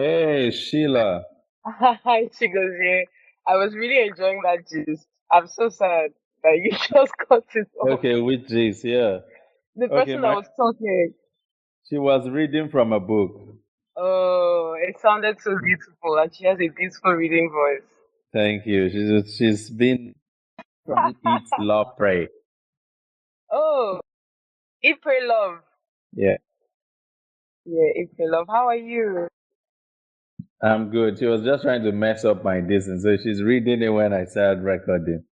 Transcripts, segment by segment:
Hey, Sheila. Hi, Chigozie. I was really enjoying that gist. I'm so sad that you just cut it off. Okay, which Jace? Yeah. The Okay, person that my was talking, she was reading from a book. oh, it sounded so beautiful, and she has a beautiful reading voice. Thank you. She's been from Eat, Love, Pray. Oh, April Love. Yeah, Yeah, April Love. How are you? I'm good. She was just trying to mess up my distance, so she's reading it when I start recording,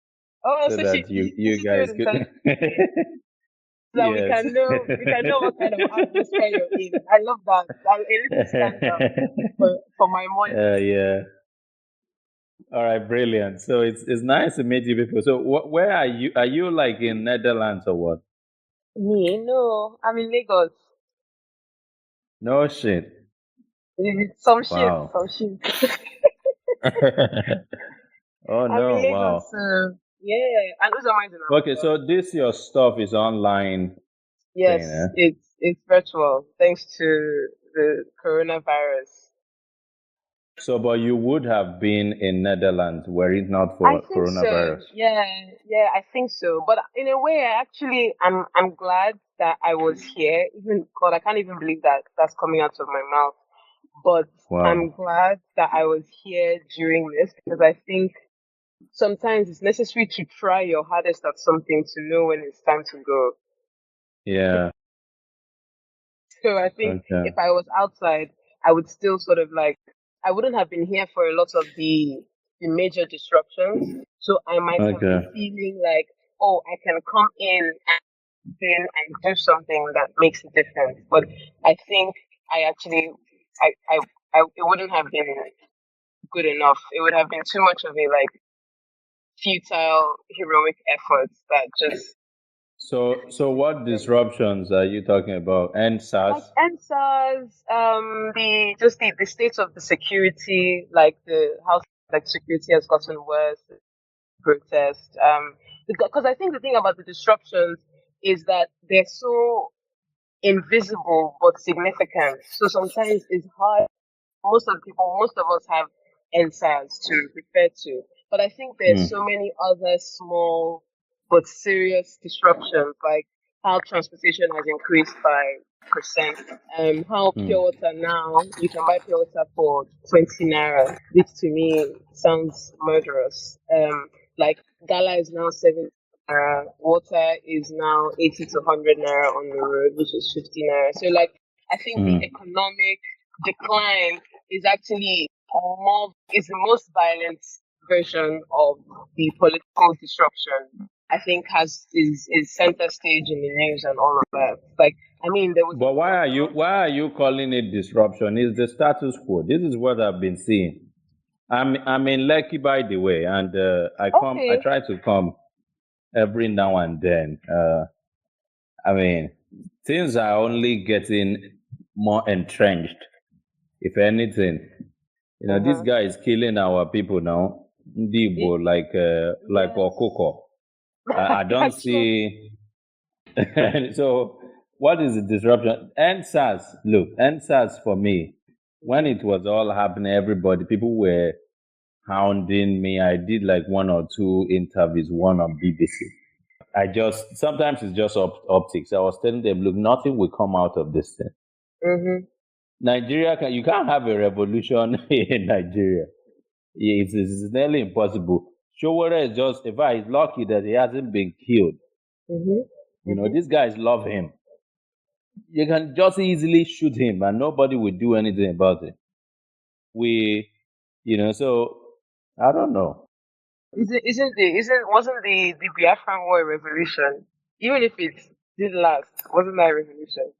Oh, so so that did you she do it guys could. intentionally so that we Yes. can know what kind of atmosphere you're in. I love that. That a little stand up for my morning. Yeah. All right, brilliant. So it's nice to meet you people. So where are you? Are you like in Netherlands or what? Me, no, I'm in Lagos. No shit. Some shit, Wow. some shit. Oh I'm in no, Lagos, wow. so yeah, and those are mine in Okay, Abuja. so this your stuff is online thing, Yes, eh? it's virtual thanks to the coronavirus. So but you would have been in Netherlands were it not I for think so. coronavirus. Yeah, yeah, I think so. But in a way, I'm glad that I was here. Even God, I can't even believe that that's coming out of my mouth. But I'm Wow. glad that I was here during this because I think sometimes it's necessary to try your hardest at something to know when it's time to go. Yeah. So I think Okay. if I was outside, I would still sort of like I wouldn't have been here for a lot of the major disruptions. So I might have been Okay. feeling like, oh, I can come and do something that makes a difference. But I think I actually I I, it wouldn't have been good enough. It would have been too much of a like futile heroic efforts that just So what disruptions are you talking about? And like SARS? answers, the state of the security, like the how like security has gotten worse, protest. Because I think the thing about the disruptions is that they're so invisible but significant. So sometimes it's hard. Most of us have answers to refer to, but I think there's so Hmm. many other small but serious disruptions, like how transportation has increased by percent. How Hmm. pure water now you can buy pure water for 20 naira, which to me sounds murderous. Like gala is now 7 naira, water is now 80 to 100 naira on the road, which is 50 naira. So like I think the Hmm. economic decline is actually more is the most violent version of the political disruption. I think has is center stage in the news and all of that. Like I mean, there was a But lockdown. why are you calling it disruption? It's the status quo. This is what I've been seeing. I'm in Lekki by the way, and I Okay, try to come every now and then. I mean, things are only getting more entrenched. If anything, this uh-huh. guy is killing our people now. Ndị It, Igbo like yes, Okoko. I don't actually. see. So, what is the disruption? NSAS, look, NSAS for me, when Mhm. it was all happening, everybody, people were hounding me. I did like one or two interviews, one on BBC. I just sometimes it's just optics. I was telling them, look, nothing will come out of this thing. Mhm. You can't have a revolution in Nigeria. It's nearly impossible. Showore is just, in fact, he's lucky that he hasn't been killed. Mhm. Mhm. These guys love him. You can just easily shoot him and nobody will do anything about it. We, so I don't know. Isn't wasn't the Biafran War a revolution? Even if it did last, wasn't that a revolution?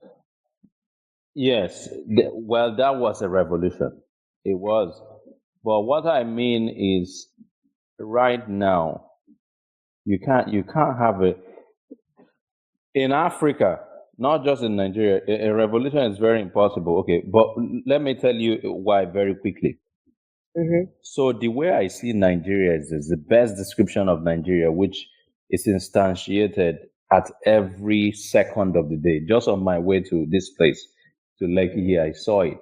Yes, well, that was a revolution. It was. But what I mean is, right now, you can't have it in Africa, not just in Nigeria. A revolution is very impossible. Okay, but let me tell you why very quickly. Mhm. So the way I see Nigeria is the best description of Nigeria, which is instantiated at every second of the day. Just on my way to this place, to Lekki here, I saw it.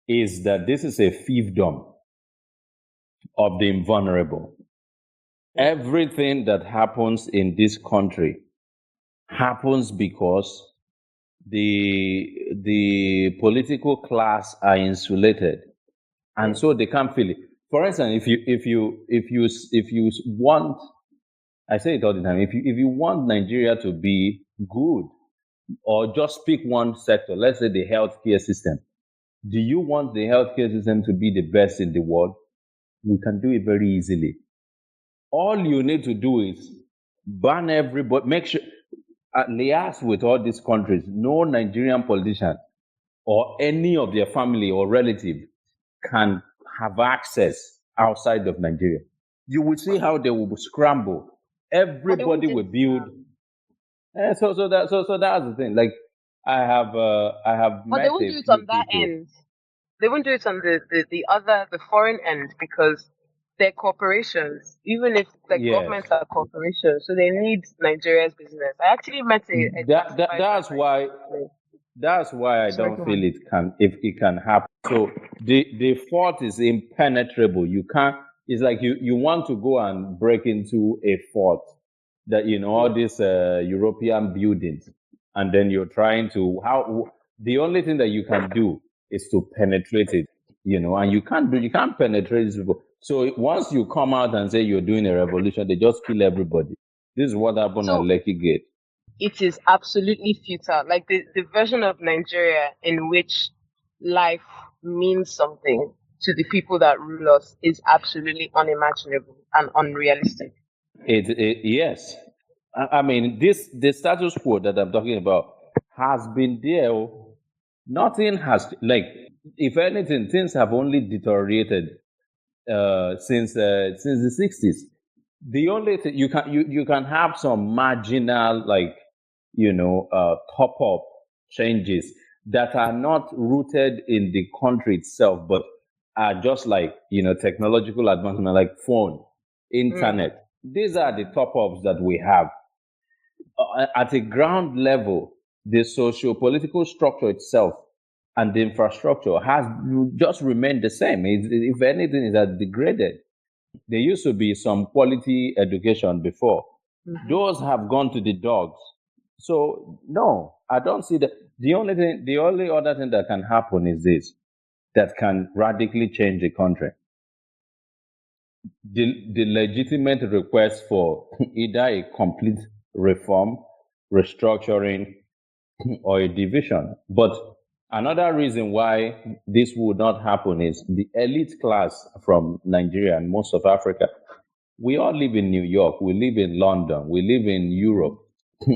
is that this is a fiefdom of the invulnerable. Everything that happens in this country happens because the political class are insulated, and so they can't feel it. For instance, if you want, I say it all the time, if you want Nigeria to be good, or just pick one sector, let's say the healthcare system. Do you want the healthcare system to be the best in the world? We can do it very easily. All you need to do is ban everybody, make sure, liaise with all these countries. No Nigerian politician or any of their family or relative can have access outside of Nigeria. You will see how they will scramble. But they won't Everybody do will it build. now. So that's the thing. Like I have But they met won't a do it few on that people. end. They won't do it on the foreign end because they're corporations. Even if the Yes, governments are corporations, so they need Nigeria's business. I actually met a taxi that's driver why recently. I Sorry, don't go feel on. it can happen. So the fort is impenetrable. You can't. It's like you want to go and break into a fort that all Yeah. these European buildings, and then you're trying to how the only thing that you can do is to penetrate it. And you can't penetrate these people. So once you come out and say you're doing a revolution, they just kill everybody. This is what happened at So Lekki Gate. it is absolutely futile. Like the version of Nigeria in which life means something to the people that rule us is absolutely unimaginable and unrealistic. Yes. I mean, the status quo that I'm talking about has been there. Nothing has, like, if anything, things have only deteriorated since the 60s. The only thing you can have some marginal, like, top up changes that are not rooted in the country itself, but are just like technological advancement, like phone, Mm. internet. These are the top ups that we have. At a ground level, the socio-political structure itself and the infrastructure has just remained the same. If anything, it has degraded. There used to be some quality education before. Mhm. Those have gone to the dogs. So no, I don't see that. The only other thing that can happen is this, that can radically change the country. The legitimate request for either a complete reform, restructuring, or a division. But another reason why this would not happen is the elite class from Nigeria and most of Africa. We all live in New York, we live in London, we live in Europe.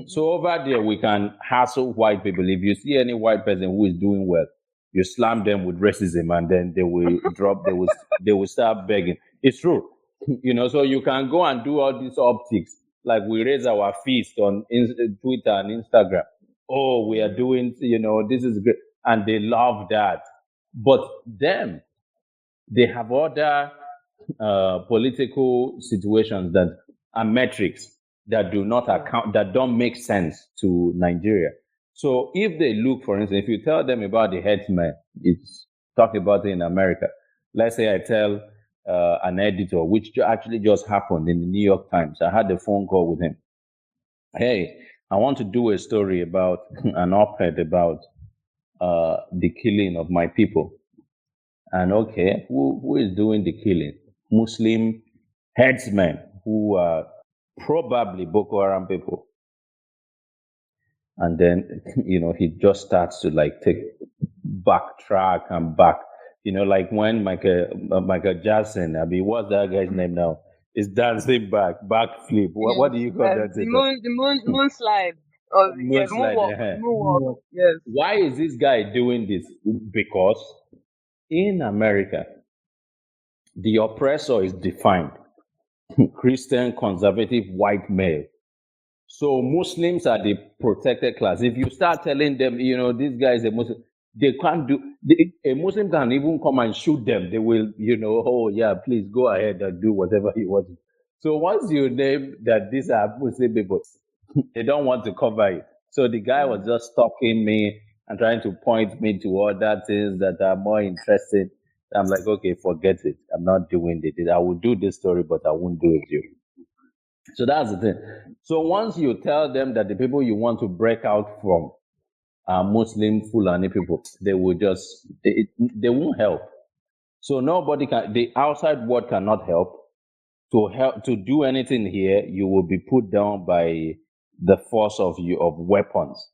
So over there, we can hassle white people. If you see any white person who is doing well, you slam them with racism, and then they will drop. They will start begging. It's true, So you can go and do all these optics, like we raise our fist on Twitter and Instagram. Oh, we are doing. This is great, and they love that. But them, they have other political situations that are metrics that do not Mm. account, that don't make sense to Nigeria. So if they look, for instance, if you tell them about the headsman, it's talk about it in America. Let's say I tell an editor, which actually just happened in the New York Times. I had a phone call with him. Hey, I want to do a story about an op-ed about the killing of my people. And okay, who is doing the killing? Muslim headsmen who are probably Boko Haram people. And then, he just starts to like take backtrack and back. Like when Michael Jackson, I mean, what's that guy's name now? Is dancing backflip. What Yes, do you call that the thing? moon slide. Oh yeah, the Slide. moonwalk, the moonwalk. Yes. Why is this guy doing this? Because in America, the oppressor is defined Christian, conservative, white male. So Muslims are the protected class. If you start telling them, this guy is a Muslim, they can't do. A Muslim can even come and shoot them. They will, oh yeah, please go ahead and do whatever you want. So once you name that these are Muslim people, they don't want to cover it. So the guy was just stalking me, and trying to point me to other things that are more interesting. I'm like, okay, forget it. I'm not doing it. I will do this story, but I won't do it with you. So that's the thing. So once you tell them that the people you want to break out from are Muslim Fulani people, they will they won't help. So nobody can. The outside world cannot help. To help to do anything here, you will be put down by the force of weapons.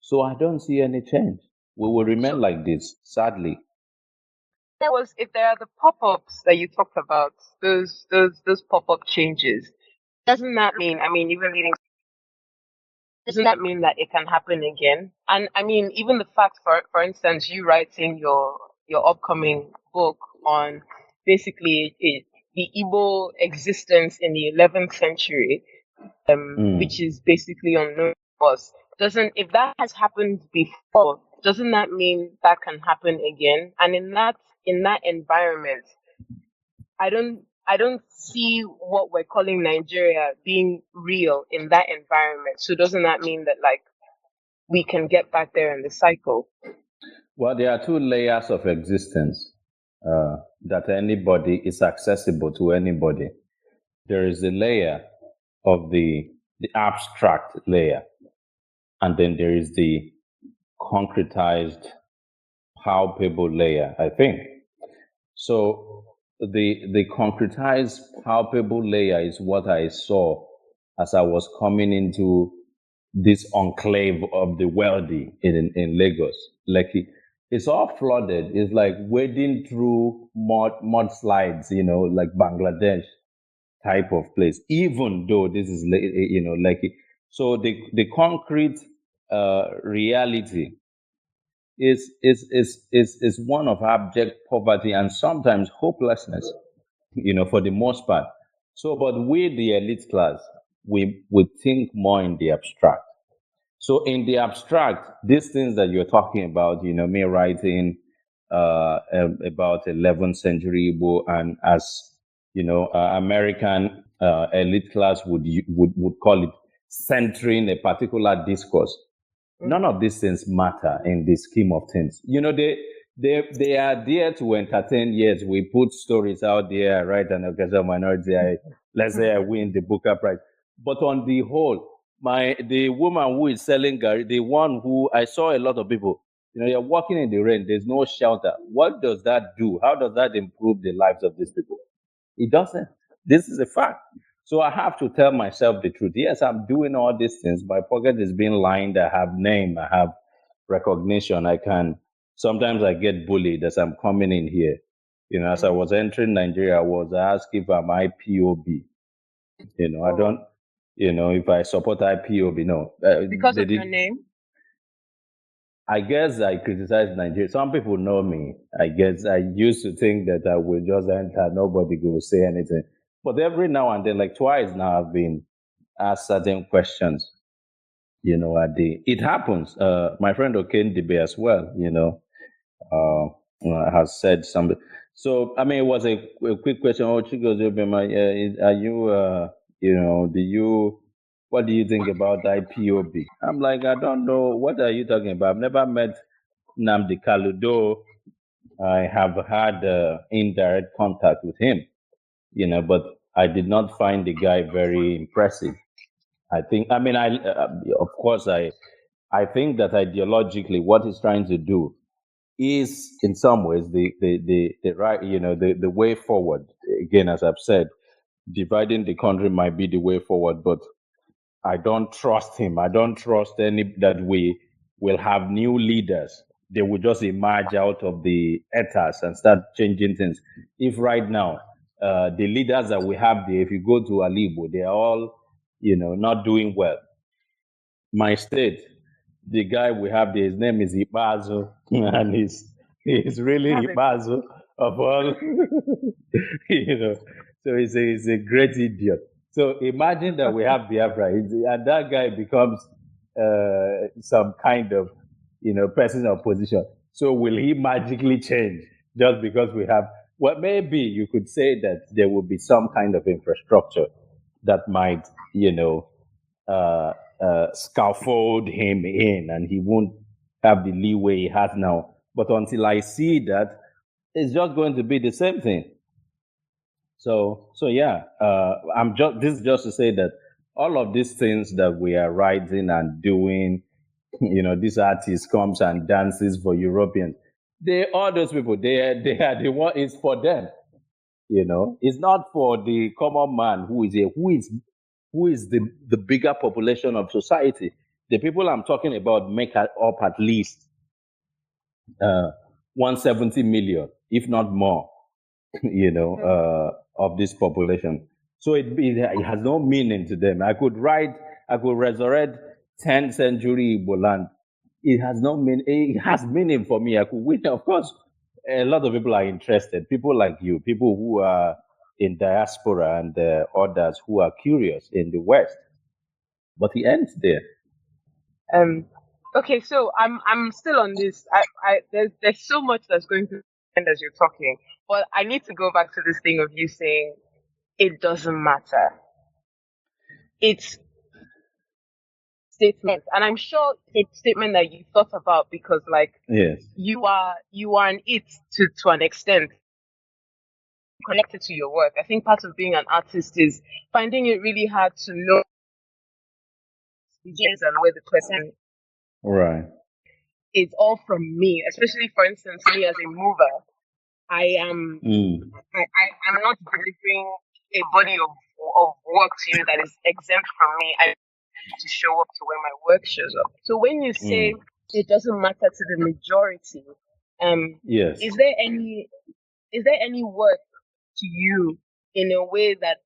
So I don't see any change. We will remain So like this, sadly. if there are the pop-ups that you talked about, those pop-up changes, doesn't that mean, I mean, even leading, doesn't that mean that it can happen again? And I mean, even the fact, for instance, you writing your upcoming book on basically the Igbo existence in the 11th century, which Mm. is basically unknown to us. Doesn't If that has happened before, doesn't that mean that can happen again? And in that environment, I don't see what we're calling Nigeria being real in that environment. So doesn't that mean that like we can get back there in the cycle? Well, there are two layers of existence that anybody is accessible to anybody. There is the layer of the abstract layer, and then there is the concretized, palpable layer. I think so. The concretized, palpable layer is what I saw as I was coming into this enclave of the wealthy in Lagos. Like it's all flooded. It's like wading through mudslides, like Bangladesh type of place. Even though this is, like so the concrete reality is one of abject poverty and sometimes hopelessness, for the most part. So, but we, the elite class, we think more in the abstract. So in the abstract, these things that you're talking about, me writing about 11th century Igbo, and as American elite class would call it, centering a particular discourse. None Mm. of these things matter in the scheme of things. They are there to entertain. Yes, we put stories out there, right? And occasional minority, let's say I win the Booker Prize. But on the whole, the woman who is selling Gary, the one who I saw a lot of people, you're walking in the rain, there's no shelter. What does that do? How does that improve the lives of these people? It doesn't. This is a fact. So I have to tell myself the truth. Yes, I'm doing all these things. My pocket is being lined. I have name. I have recognition. I can. Sometimes I get bullied as I'm coming in here. As I Mm. was entering Nigeria, I was asked if I'm IPOB. I Oh, don't. If I support IPOB, no. because They of did. your name? I guess I criticize Nigeria. Some people know me. I guess I used to think that I will just enter, nobody will say anything. But every now and then, like twice now, I've been asked certain questions. It happens. My friend Oken Debe as well. Has said something. So I mean, it was a quick question. Oh, Chigozie Obioma, are you? Do you? What do you think about IPOB? I'm like, I don't know. What are you talking about? I've never met Namdi Kaludo. I have had indirect contact with him, but I did not find the guy very impressive. I think, I mean, of course, I think that ideologically, what he's trying to do is, in some ways, the right, the way forward. Again, as I've said, dividing the country might be the way forward, but I don't trust him. I don't trust any that we will have new leaders. They will just emerge out of the ethers and start changing things. If right now the leaders that we have there, if you go to Alibo, they are all, not doing well. My state, the guy we have there, his name is Ibazo, and he's really Have a Ibazo of all, you know. So he's a great idiot. So imagine that we have Biafra, and that guy becomes some kind of, person of position. So will he magically change just because we have? Well, maybe you could say that there will be some kind of infrastructure that might, uh, scaffold him in, and he won't. have the leeway he has now. But until I see that, it's just going to be the same thing. So yeah, I'm just this is just to say that all of these things that we are writing and doing, these artists comes and dances for Europeans. All those people, they are the one. It's for them. It's not for the common man who is the bigger population of society. The people I'm talking about make up at least uh, 170 million, if not more. Of this population. So it has no meaning to them. I could resurrect 10th century Igbo land. It has no meaning. It has meaning for me. I could win. Of course, a lot of people are interested. People like you, people who are in diaspora, and others who are curious in the West. But it ends there. Okay, so I'm still on this. There's so much that's going through my mind as you're talking, but I need to go back to this thing of you saying it doesn't matter. It's statement, and I'm sure it's a statement that you thought about because, like, Yes. you are an it to an extent connected to your work. I think part of being an artist is finding it really hard to know begins and where the person Right. is all from me, especially for instance me as a mover. I am I'm not delivering a body of work to you that is exempt from me. I need to show up to where my work shows up. So when you say it doesn't matter to the majority, Yes. is there any work to you in a way that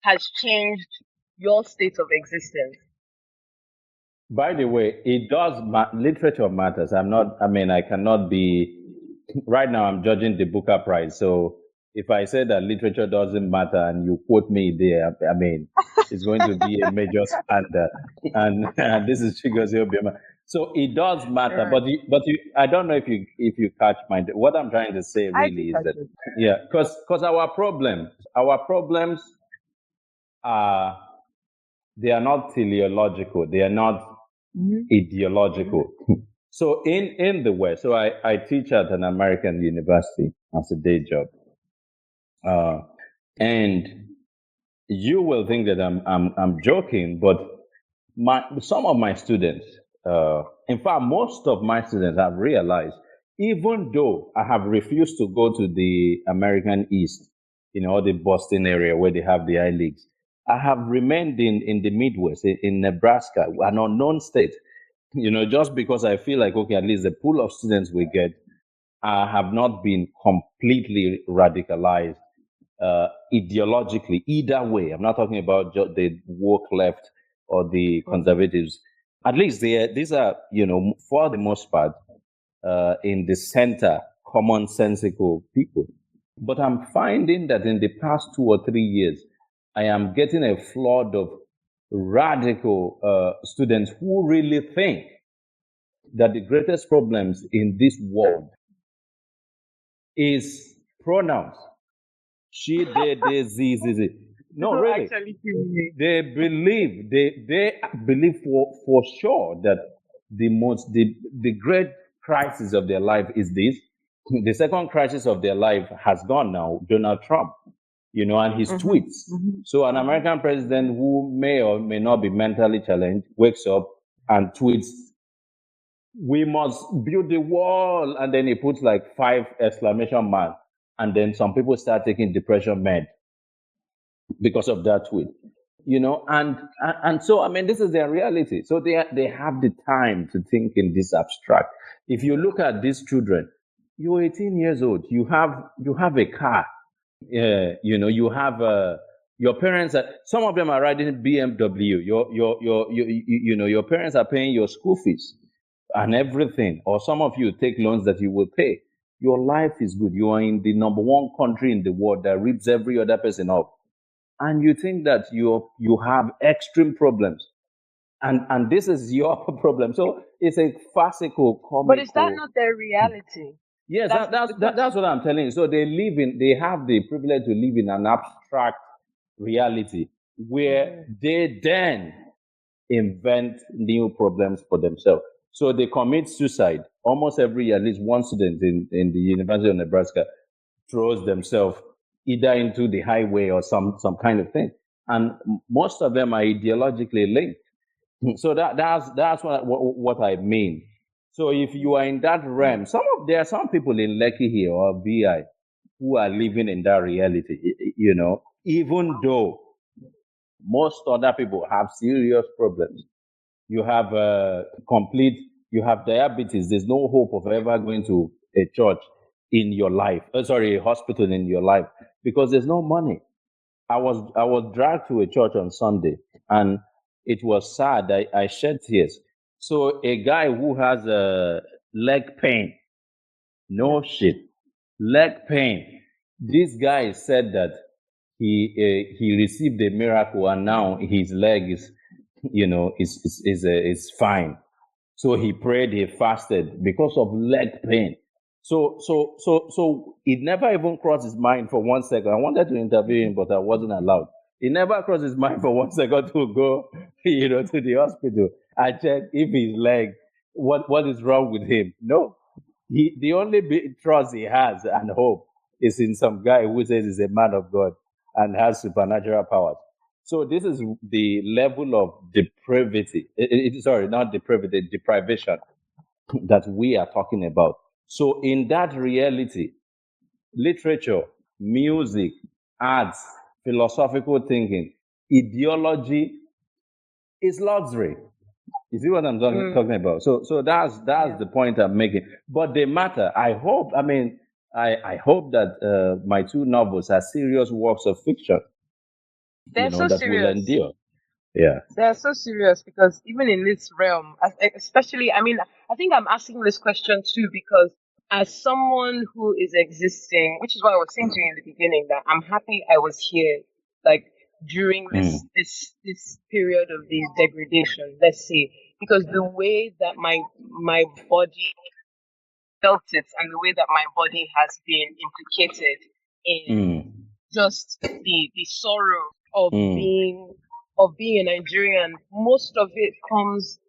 has changed your state of existence? By the way, it does. Literature matters. I'm not. I mean, I cannot be. Right now, I'm judging the Booker Prize. So if I say that literature doesn't matter and you quote me there, I mean, it's going to be a major slander. And this is Chigozie Obioma. So it does matter, Right. but I don't know if you catch what I'm trying to say I do really is catch that it. yeah, because our problems are they are not teleological. They are not ideological. So in the West, so I teach at an American university as a day job, and you will think that I'm joking, but some of my students, in fact, most of my students have realized, even though I have refused to go to the American East, all the Boston area where they have the I leagues, I have remained in the Midwest, in Nebraska, an unknown state. Just because I feel like, okay, at least the pool of students we get have not been completely radicalized ideologically, either way. I'm not talking about the woke left or the conservatives. At least these are, for the most part, in the center, commonsensical people. But I'm finding that in the past 2 or 3 years, I am getting a flood of radical students who really think that the greatest problems in this world is pronouns. She, they, z. No, People really. actually feel me. They believe for sure that the great crisis of their life is this. The second crisis of their life has gone now, Donald Trump, and his tweets. So an American president who may or may not be mentally challenged wakes up and tweets, "We must build the wall," and then he puts like 5 exclamation mark, and then some people start taking depression med because of that tweet. And so I mean, this is their reality. So they have the time to think in this abstract. If you look at these children, you're 18 years old, you have a car, you have your parents are, some of them are riding BMW. Your parents are paying your school fees and everything, or some of you take loans that you will pay. Your life is good. You are in the number one country in the world that rips every other person off, and you think that you have extreme problems, and this is your problem. So it's a farcical, But is that comical. not their reality? Yes, That's that's what I'm telling you. So they have the privilege to live in an abstract reality where they then invent new problems for themselves. So they commit suicide almost every year. At least one student in the University of Nebraska throws themselves either into the highway or some kind of thing. And most of them are ideologically linked. So that's what I mean. So if you are in that realm, there are some people in Lekki here or VI who are living in that reality. Even though most other people have serious problems. You have you have diabetes. There's no hope of ever going to a church in your life. Sorry, a hospital in your life because there's no money. I was dragged to a church on Sunday, and it was sad. I shed tears. So a guy who has a leg pain, no shit, leg pain. This guy said that he received a miracle, and now his leg is fine. So he prayed, he fasted because of leg pain. So it never even crossed his mind for 1 second. I wanted to interview him, but I wasn't allowed. It never crossed his mind for 1 second to go, to the hospital. I checked if his leg, what is wrong with him. No, the only trust he has and hope is in some guy who says he's a man of God and has supernatural powers. So this is the level of depravity. Sorry, not depravity, deprivation that we are talking about. So in that reality, literature, music, arts, philosophical thinking, ideology is luxury. You see what I'm talking about? So that's Yeah. the point I'm making. But they matter. I hope. I mean, I hope that my two novels are serious works of fiction. They're so That will serious. endure. Yeah. They're so serious because even in this realm, especially, I mean, I think I'm asking this question too because as someone who is existing, which is what I was saying to you in the beginning, that I'm happy I was here, like during this Mm. this period of this degradation, let's say, because the way that my body felt it and the way that my body has been implicated in Mm. just the sorrow of Mm. being a Nigerian. Most of it comes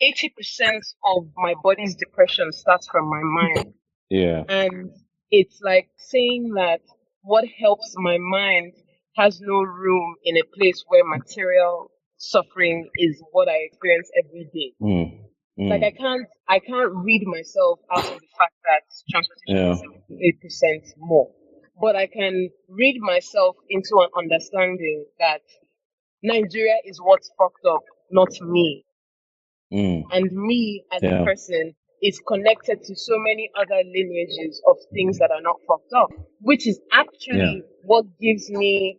80% of my body's depression starts from my mind. Yeah. And it's like saying that what helps my mind has no room in a place where material suffering is what I experience every day. Mm. Like Mm. I can't read myself out of the fact that transportation Yeah. is 78% more. But I can read myself into an understanding that Nigeria is what's fucked up, not me. Mm. And me as a Yeah. person is connected to so many other lineages of things that are not fucked up, which is Yeah. actually what gives me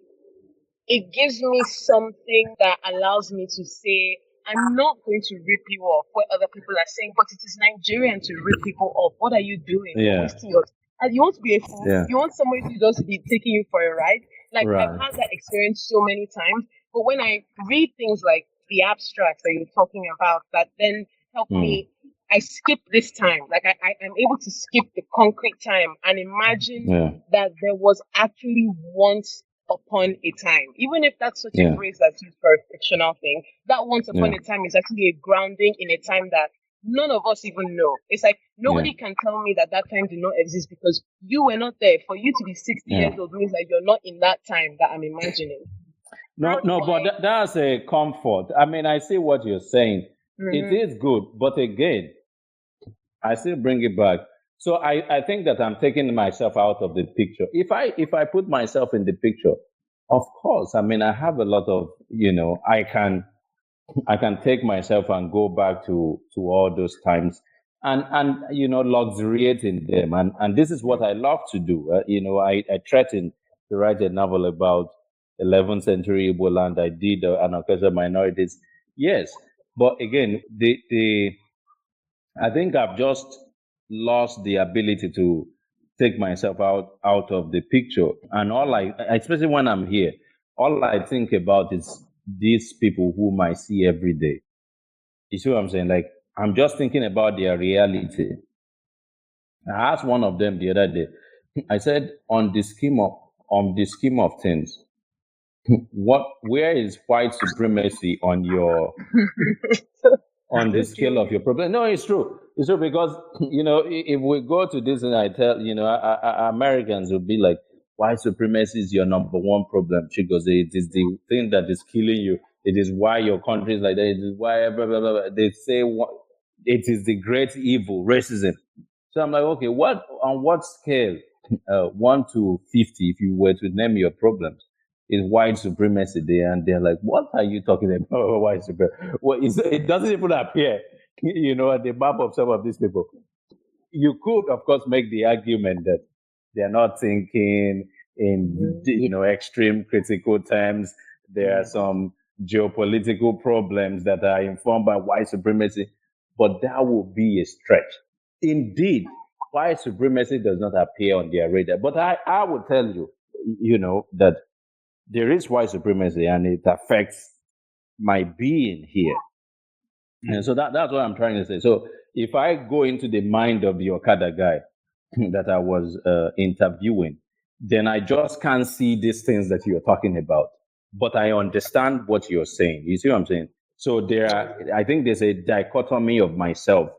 something that allows me to say, I'm not going to rip you off where other people are saying, but it is Nigerian to rip people off. What are you doing? You're Yeah. wasting your time. And you want to be a fool? Yeah. You want somebody to just be taking you for a ride? Like, I've Right. had that experience so many times. But when I read things like the abstracts that you're talking about, that then help Mm. me, I skip this time. Like, I'm able to skip the concrete time and imagine Yeah. that there was actually once upon a time. Even if that's such a Yeah. phrase that's used for a fictional thing, that once upon Yeah. a time is actually a grounding in a time that none of us even know. It's like Yeah. nobody can tell me that that time did not exist because you were not there. For you to be 60 Yeah. years old means that you're not in that time that I'm imagining. No, That's no, but why. that's a comfort. I mean, I see what you're saying. It Mhm. is good, but again, I still bring it back. So I think that I'm taking myself out of the picture. If I put myself in the picture, of course, I mean I have a lot of, I can take myself and go back to all those times and luxuriate in them. And this is what I love to do. I threatened to write a novel about 11th century Igbo land. I did an occasional minorities. Yes, but again, the I think I've just lost the ability to take myself out of the picture. And especially when I'm here, all I think about is these people whom I see every day. You see what I'm saying? Like I'm just thinking about their reality. I asked one of them the other day. I said, on the scheme of things, where is white supremacy on your on the scale of your problem. No, it's true. It's true because if we go to this and I tell Americans will be like, white supremacy is your number one problem. She goes, it is the thing that is killing you. It is why your country is like that. It is why blah, blah, blah, blah. They say it is the great evil, racism. So I'm like, okay, what on what scale, 1 to 50, if you were to name your problems, is white supremacy there? And they're like, what are you talking about, white supremacy? Well, it doesn't even appear, at the map of some of these people. You could, of course, make the argument that they're not thinking in, extreme critical terms. There are some geopolitical problems that are informed by white supremacy, but that would be a stretch. Indeed, white supremacy does not appear on their radar. But I would tell you, that there is white supremacy and it affects my being here. And so that's what I'm trying to say. So if I go into the mind of the Okada guy that I was interviewing, then I just can't see these things that you're talking about. But I understand what you're saying. You see what I'm saying? So I think there's a dichotomy of myself,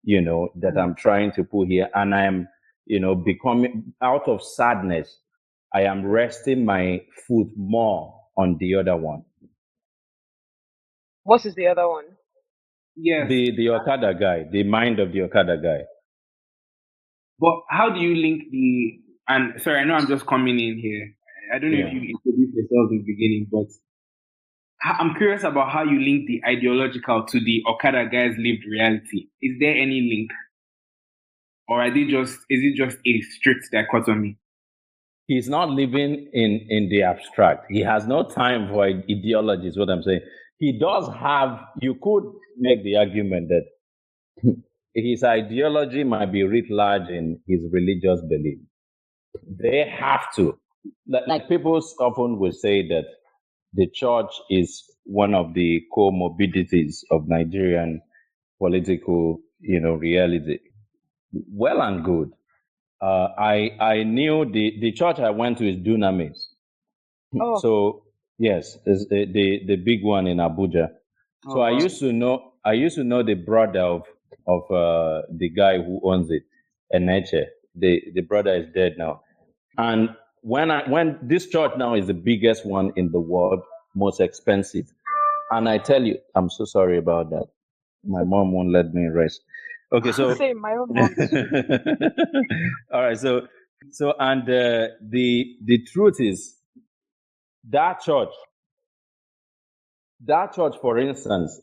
that I'm trying to put here. And I'm, becoming out of sadness. I am resting my foot more on the other one. What is the other one? Yes. The Okada guy, the mind of the Okada guy. But how do you link and sorry, I know I'm just coming in here. I don't know if you introduced yourself in the beginning, but I'm curious about how you link the ideological to the Okada guy's lived reality. Is there any link? Or is it just a strict dichotomy? He's not living in the abstract. He has no time for ideology, is what I'm saying. He does have, you could make the argument that his ideology might be writ large in his religious belief. They have to. Like people often will say that the church is one of the comorbidities of Nigerian political, reality. Well and good. I knew the church I went to is Dunamis. Oh. So yes, it's the big one in Abuja. So I used to know the brother of the guy who owns it, Eneche. The brother is dead now. And when this church now is the biggest one in the world, most expensive. And I tell you, I'm so sorry about that. My mom won't let me rest. Okay, so same, my own mom. all right, so and the truth is that church, for instance,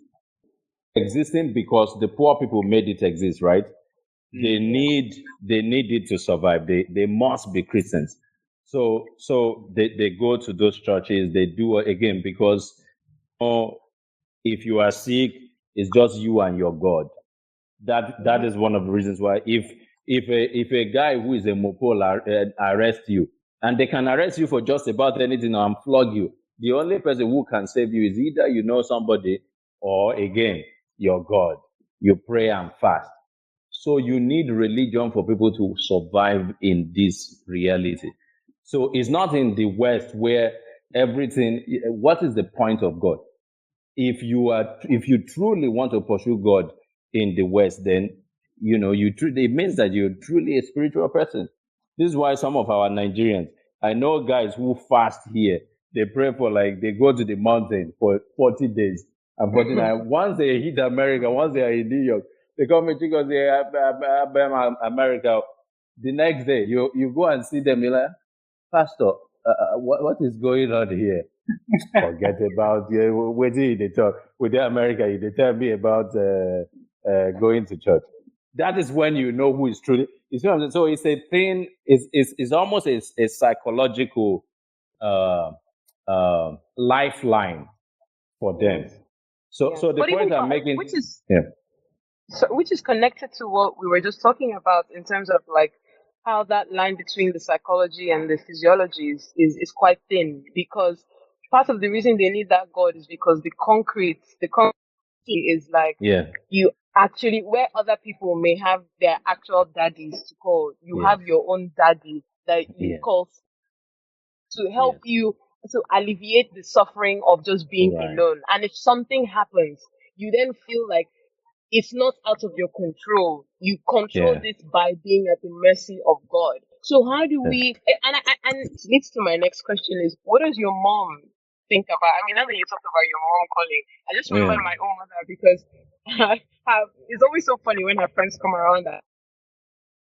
existing because the poor people made it exist, right? They need it to survive. They must be Christians. So they go to those churches. They do again because if you are sick, it's just you and your God. That is one of the reasons why if a guy who is a mopol arrest you, and they can arrest you for just about anything and flog you, the only person who can save you is either you know somebody or again your God. You pray and fast. So you need religion for people to survive in this reality. So it's not in the West where everything. What is the point of God? If you truly want to pursue God in the West, then it means that you're truly a spiritual person. This is why some of our Nigerians, I know guys who fast here, they pray for they go to the mountain for 40 days and 49. Once they hit America, once they are in New York, they come and because they are America. The next day, you go and see them, you're like, Pastor, what is going on here? Forget about where they talk with America. They tell me about going to church. That is when you know who is truly. You see what I'm saying? So it's a thing. It's almost a psychological lifeline for them. So the But point even I'm making, which is connected to what we were just talking about in terms of how that line between the psychology and the physiology is quite thin, because part of the reason they need that God is because the concrete is you actually, where other people may have their actual daddies to call, you have your own daddy that you call to help you to alleviate the suffering of just being alone. And if something happens, you then feel like it's not out of your control. You control this by being at the mercy of God. So how do we? And it leads to my next question: is what does your mom think about? I mean, now that you talked about your mom calling, I just remember my own mother because it's always so funny when her friends come around. That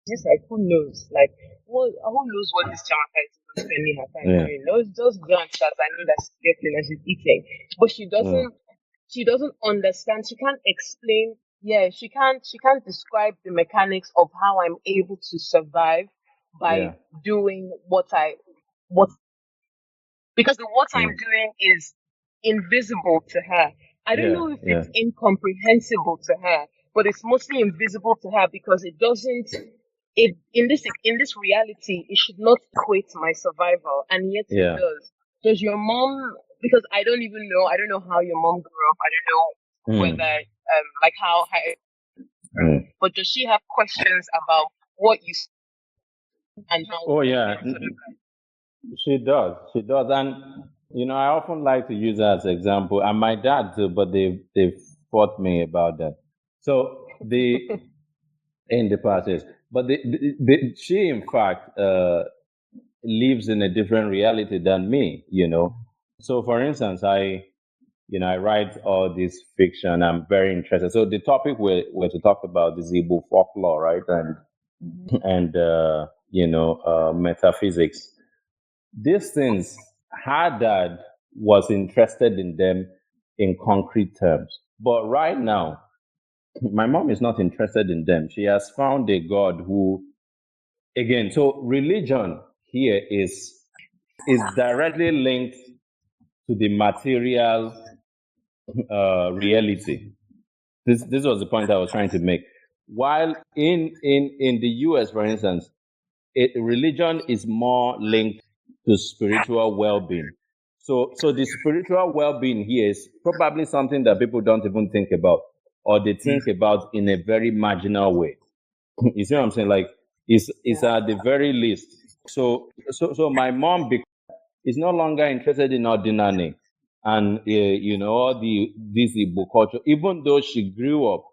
just like who knows, like who knows what this Chamaka is spending her time doing? Those just grants that I know that she's getting and she's eating, but she doesn't understand. She can't explain. Yeah, she can't describe the mechanics of how I'm able to survive by doing what because what I'm doing is invisible to her. I don't know if it's incomprehensible to her, but it's mostly invisible to her because it doesn't. It in this reality, it should not equate to my survival, and yet it does. Does your mom? Because I don't even know. I don't know how your mom grew up. I don't know whether like how but does she have questions about what you and how? Oh yeah, she does. She does, and I often like to use her as an example, and my dad too. But they've fought me about that. So the in the past, yes. But she, in fact, lives in a different reality than me. So, for instance, I write all this fiction. I'm very interested. So the topic we're to talk about is Igbo folklore, right? And metaphysics. These things, her dad was interested in them in concrete terms. But right now, my mom is not interested in them. She has found a God who, again, so religion here is directly linked to the material reality. This was the point I was trying to make. While in the US, for instance, religion is more linked to spiritual well-being. So the spiritual well-being here is probably something that people don't even think about, or they think about in a very marginal way. You see what I'm saying? Like it's at the very least. So my mom is no longer interested in ordinary and all this Igbo culture. Even though she grew up,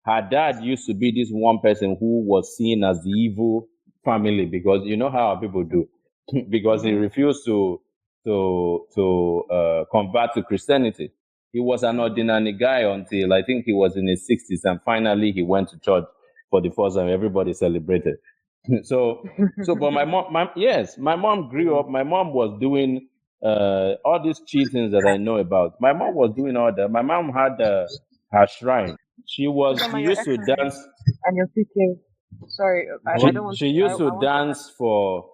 her dad used to be this one person who was seen as the evil family, because you know how people do, because he refused to convert to Christianity. He was an ordinary guy until I think he was in his 60s, and finally he went to church for the first time. Everybody celebrated. But my mom grew up. My mom was doing all these cheatings that I know about. My mom was doing all that. My mom had her shrine. She used to dance. And you're thinking, sorry, I don't want. She used to dance for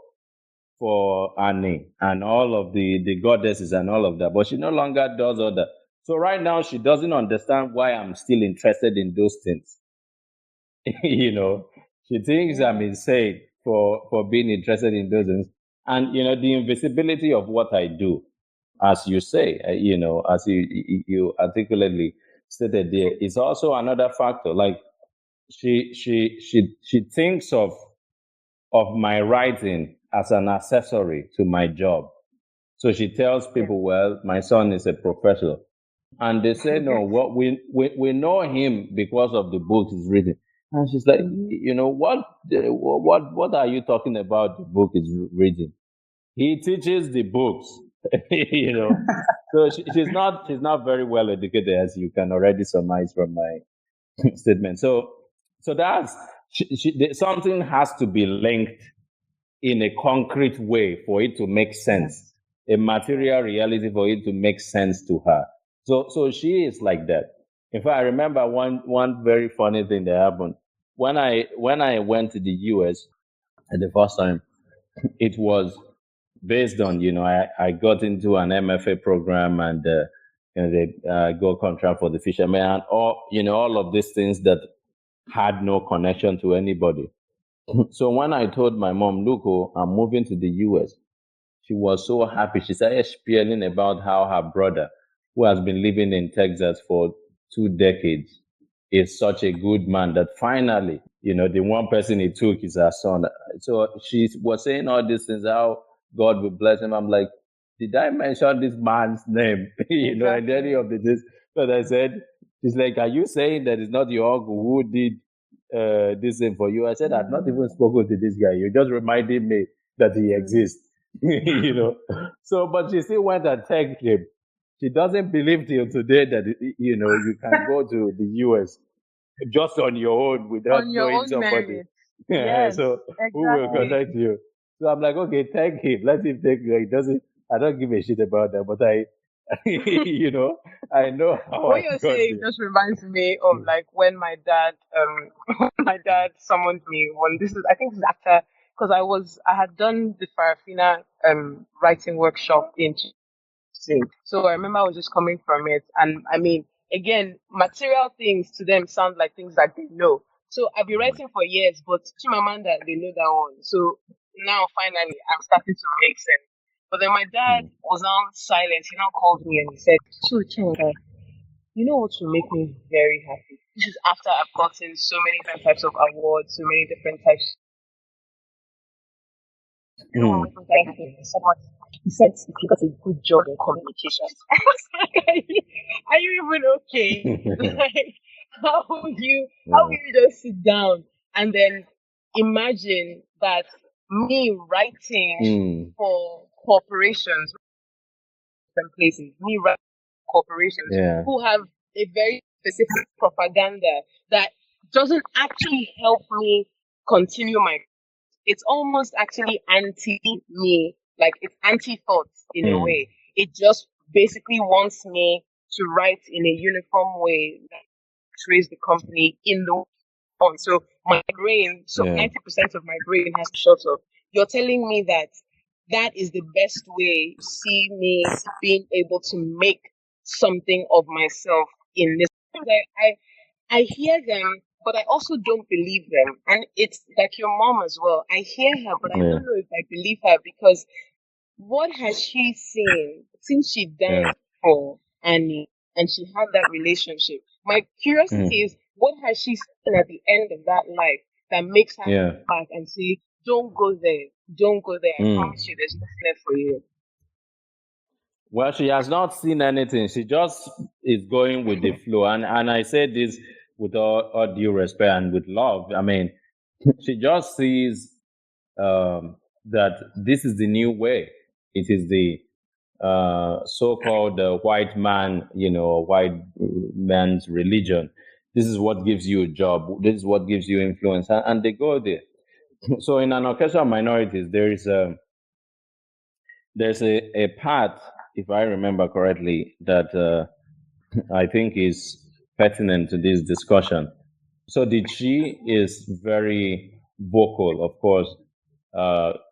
Annie and all of the goddesses and all of that, but she no longer does all that. So right now she doesn't understand why I'm still interested in those things. She thinks I'm insane for being interested in those things. And the invisibility of what I do, as you say, as you articulately stated there, is also another factor. Like she thinks of my writing as an accessory to my job. So she tells people, well, my son is a professional. And they say, no, what we know him because of the books he's written. And she's like, what are you talking about? The book is written. He teaches the books, So she's not very well educated, as you can already surmise from my statement. So that's something has to be linked in a concrete way for it to make sense, a material reality for it to make sense to her. So she is like that. In fact, I remember one very funny thing that happened when I went to the US at the first time. It was based on I got into an MFA program, and they got contract for the fishermen and all of these things that had no connection to anybody. So when I told my mom, look, I'm moving to the US, she was so happy. She started spilling about how her brother, who has been living in Texas for 2 decades, is such a good man that finally, the one person he took is her son. So she was saying all these things, how God will bless him. I'm like, did I mention this man's name? In any of the this? But I said, She's like, "Are you saying that it's not your uncle who did this thing for you?" I said, "I've not even spoken to this guy. You just reminded me that he exists." you know. So, but she still went and thanked him. She doesn't believe till today that you can go to the US just on your own without On your knowing own somebody. merit. Yes, So who will exactly. connect you? So I'm like, okay, thank him. Let him take you. He doesn't. I don't give a shit about that, but I know how What I you're got saying there. just reminds me of like when my dad my dad summoned me when this is I think this is after because I had done the Farafina writing workshop in so I remember I was just coming from it. And I mean, again, material things to them sound like things that they know. So I've been writing for years, but Chimamanda, they know that one. So now finally I'm starting to make sense. But then my dad Mm, was now silent. He now called me and he said, "So Chinga, you know what will make me very happy? This is after I've gotten so many different types of awards, so many different types mm, someone he said if you got a good job in communications. I was like, are you even okay? Like, how will yeah. you just sit down and then imagine that me writing Mm, for corporations and places, me writing for corporations yeah. who have a very specific propaganda that doesn't actually help me continue my it's almost actually anti me, like it's anti thoughts in a Mm, way. It just basically wants me to write in a uniform way that portrays the company in the font. So my brain, so yeah. 90% of my brain has to shut up. You're telling me that that is the best way to see me being able to make something of myself in this. I hear them, but I also don't believe them. And it's like your mom as well. I hear her, but I Yeah. don't know if I believe her because what has she seen since she Yeah. died for Annie and she had that relationship? My curiosity Mm, is what has she seen at the end of that life that makes her yeah. come back and say, "Don't go there, don't go there. I Mm. promise you there's nothing there for you." Well, she has not seen anything. She just is going with the flow. And I say this with all due respect and with love. I mean, she just sees that this is the new way. It is the so-called white man, white man's religion. This is what gives you a job. This is what gives you influence, and they go there. So in an orchestra of minorities, there's a part, if I remember correctly, that I think is pertinent to this discussion. So the Chi is very vocal, of course,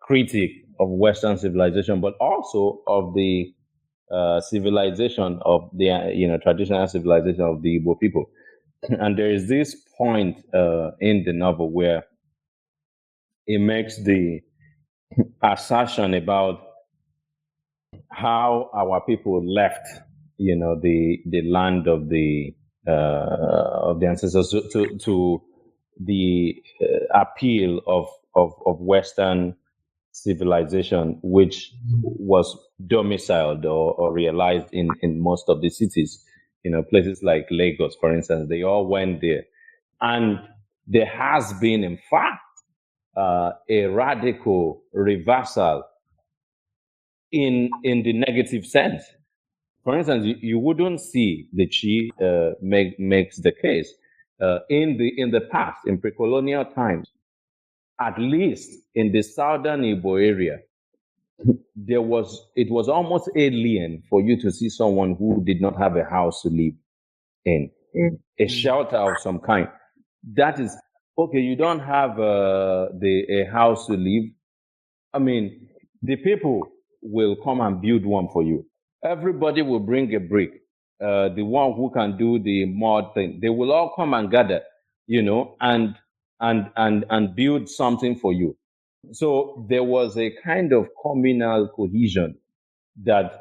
critic of Western civilization, but also of the civilization of the traditional civilization of the Igbo people. And there is this point in the novel where it makes the assertion about how our people left, the land of the ancestors to the appeal of Western civilization, which was domiciled or realized in most of the cities. Places like Lagos, for instance, they all went there, and there has been, in fact, a radical reversal in the negative sense. For instance, you wouldn't see the Chi makes the case in the past, in pre-colonial times, at least in the southern Igbo area. It was almost alien for you to see someone who did not have a house to live in, Mm. a shelter of some kind. That is okay. You don't have a house to live. I mean, the people will come and build one for you. Everybody will bring a brick. The one who can do the mud thing, they will all come and gather, and build something for you. So there was a kind of communal cohesion that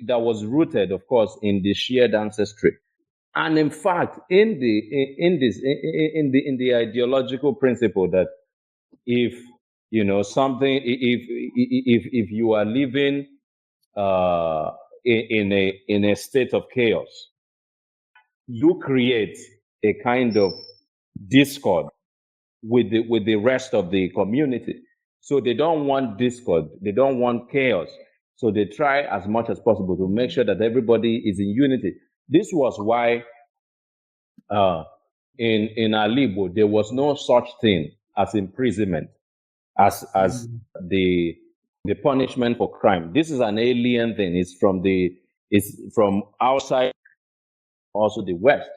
that was rooted, of course, in the shared ancestry, and in fact, in the ideological principle that if something, if you are living uh, in a state of chaos, you create a kind of discord with the rest of the community. So they don't want discord, they don't want chaos. So they try as much as possible to make sure that everybody is in unity. This was why uh, in Alibo there was no such thing as imprisonment as the the punishment for crime. This is an alien thing. It's from outside, also the West.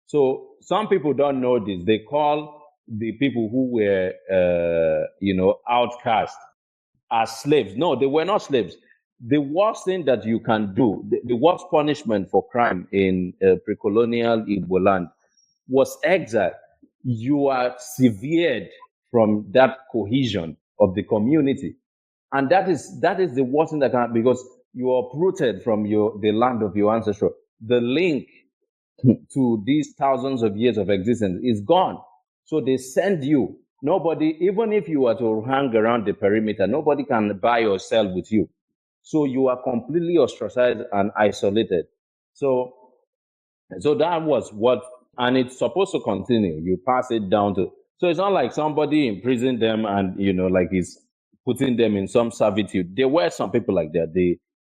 So some people don't know this. They call the people who were, outcast as slaves. No, they were not slaves. The worst thing that you can do, the worst punishment for crime in pre-colonial Igbo land was exile. You are severed from that cohesion of the community, and that is the worst thing that can, because you are uprooted from the land of your ancestors. The link to these thousands of years of existence is gone. So they send you. Nobody, even if you are to hang around the perimeter, nobody can buy or sell with you. So you are completely ostracized and isolated. So that was what, and it's supposed to continue. You pass it down to, so it's not like somebody imprisoned them and, like he's putting them in some servitude. There were some people like that,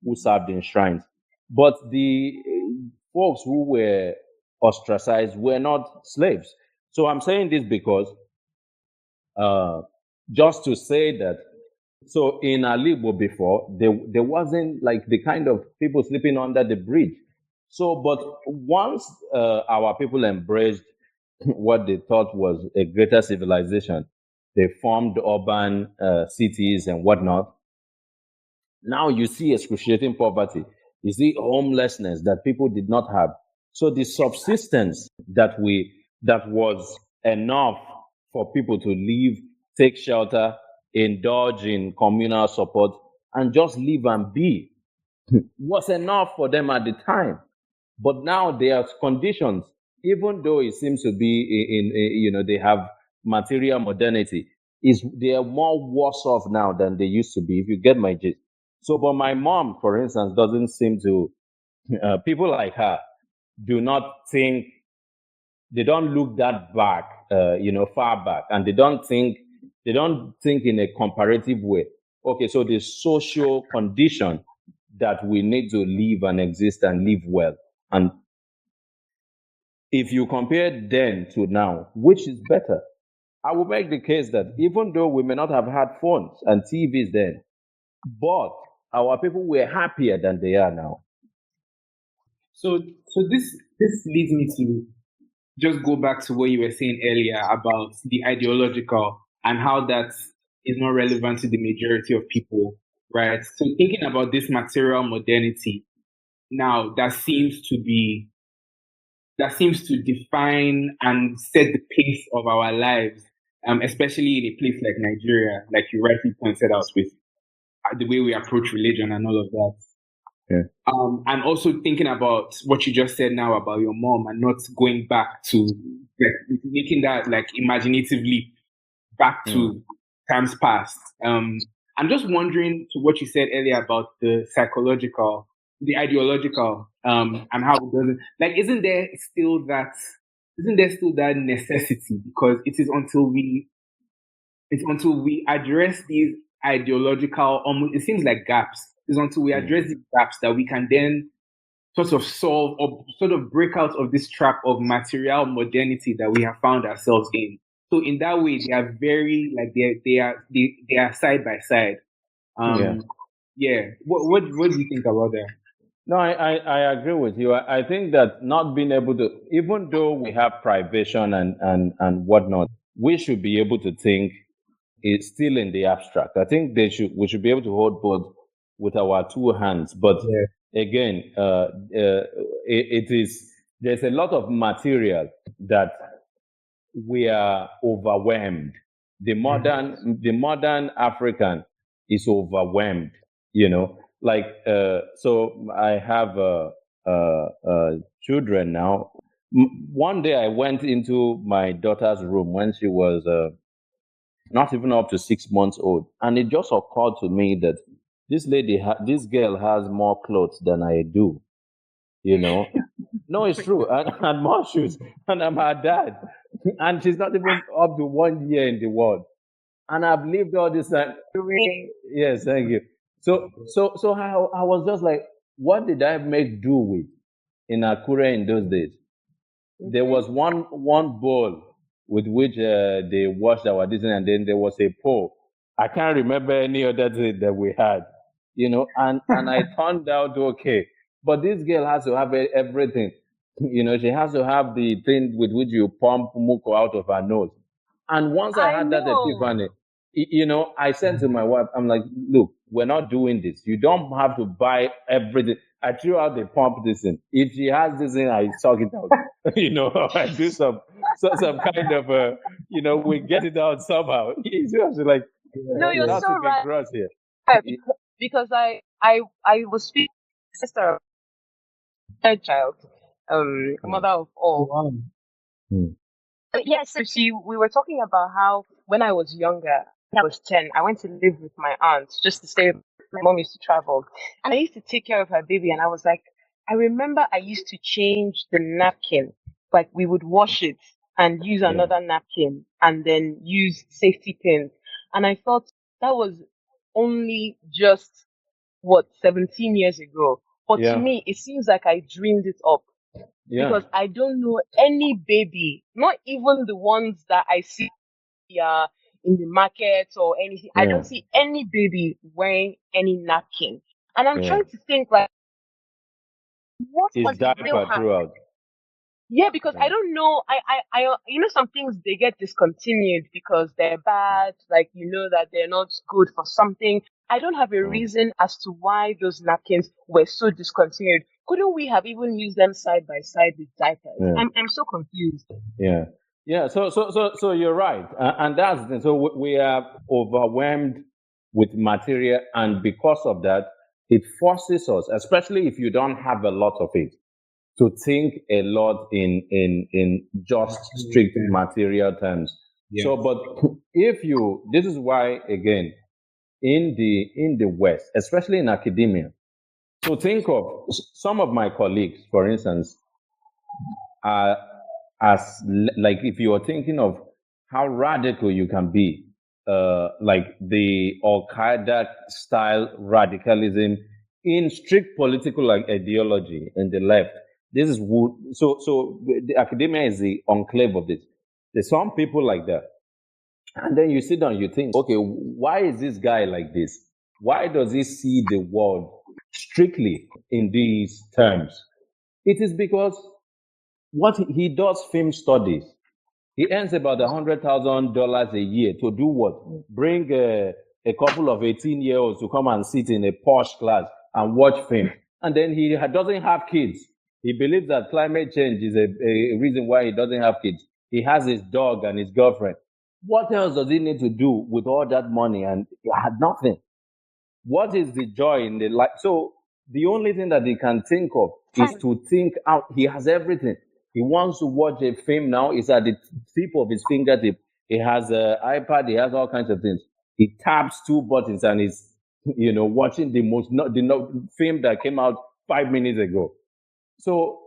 who served in shrines. But the folks who were ostracized were not slaves. So I'm saying this because just to say that, so in Alibo before, there wasn't like the kind of people sleeping under the bridge. So, but once our people embraced what they thought was a greater civilization, they formed urban cities and whatnot. Now you see excruciating poverty. You see homelessness that people did not have. So the subsistence that was enough for people to live, take shelter, indulge in communal support, and just live and be was enough for them at the time. But now there's conditions, even though it seems to be they have material modernity, is they are more worse off now than they used to be, if you get my gist. So, but my mom, for instance, doesn't seem to, people like her do not think, they don't look that back, far back, and they don't think in a comparative way. Okay, so the social condition that we need to live and exist and live well. And if you compare then to now, which is better? I will make the case that even though we may not have had phones and TVs then, but our people were happier than they are now. So this leads me to just go back to what you were saying earlier about the ideological and how that is not relevant to the majority of people, right? So thinking about this material modernity now, that seems to define and set the pace of our lives, especially in a place like Nigeria, like you rightly pointed out, with the way we approach religion and all of that. Yeah. And also thinking about what you just said now about your mom and not going back to, like, making that like imaginative leap back to times past. I'm just wondering to what you said earlier about the psychological, the ideological, and how it doesn't, like, isn't there still that necessity? Because it's until we address these ideological, almost, it seems like gaps. It's until we address these gaps that we can then sort of solve or sort of break out of this trap of material modernity that we have found ourselves in. So in that way, they are very, like, they are side by side. Yeah. Yeah. What do you think about that? No, I agree with you. I think that not being able to, even though we have privation and whatnot, we should be able to think it's still in the abstract. I think we should be able to hold both with our two hands. But Yeah. again, there's a lot of material that we are overwhelmed. The modern African is overwhelmed. Like so I have children now. One day I went into my daughter's room when she was not even up to 6 months old, and it just occurred to me that this girl has more clothes than I do. You know, No, it's true. And more shoes. And I'm her dad. And she's not even up to 1 year in the world. And I've lived all this time. Really? Yes, thank you. So I was just like, what did I make do with in Akure in those days? There was one bowl with which they washed our dishes, and then there was a pole. I can't remember any other thing that we had, and I turned out okay. But this girl has to have everything. She has to have the thing with which you pump muco out of her nose. And once I I had that know. epiphany, I said to my wife, I'm like, look, we're not doing this. You don't have to buy everything. I threw out the pump this in. If she has this in, I suck it out. I do some kind of we get it out somehow. It's just like No, you're not so to be right. gross here. Because I was speaking to my sister, third child, mother of all. Wow. But yes, so we were talking about how when I was younger, when I was 10, I went to live with my aunt just to stay. My mom used to travel, and I used to take care of her baby. And I was like, I remember I used to change the napkin, like we would wash it and use Yeah. another napkin, and then use safety pins. And I thought that was only just 17 years ago. But to Yeah. me, it seems like I dreamed it up Yeah. because I don't know any baby, not even the ones that I see in the market or anything. I Yeah. don't see any baby wearing any napkin. And I'm Yeah. trying to think, like, what It's was the real diaper harm? throughout. Yeah, because I Yeah. don't know. Some things they get discontinued because they're bad. Like, that they're not good for something. I don't have a Mm. reason as to why those napkins were so discontinued. Couldn't we have even used them side by side with diapers? Yeah. I'm so confused. Yeah. Yeah. So you're right, and that's the thing. So we are overwhelmed with material, and because of that, it forces us, especially if you don't have a lot of it, to think a lot in just strict material terms. Yeah. So, but this is why again in the West, especially in academia. So think of some of my colleagues, for instance, are like if you are thinking of how radical you can be, like the Okada style radicalism in strict political ideology in the left. This is so the academia is the enclave of this. There's some people like that. And then you sit down, you think, okay, why is this guy like this? Why does he see the world strictly in these terms? It is because what he does film studies. He earns about $100,000 a year to do what? Bring a couple of 18-year-olds to come and sit in a posh class and watch film. And then he doesn't have kids. He believes that climate change is a reason why he doesn't have kids. He has his dog and his girlfriend. What else does he need to do with all that money? And he had nothing. What is the joy in the life? So the only thing that he can think of is to think out. He has everything. He wants to watch a film now. It's at the tip of his fingertip. He has an iPad. He has all kinds of things. He taps two buttons and he's, watching the film that came out 5 minutes ago. So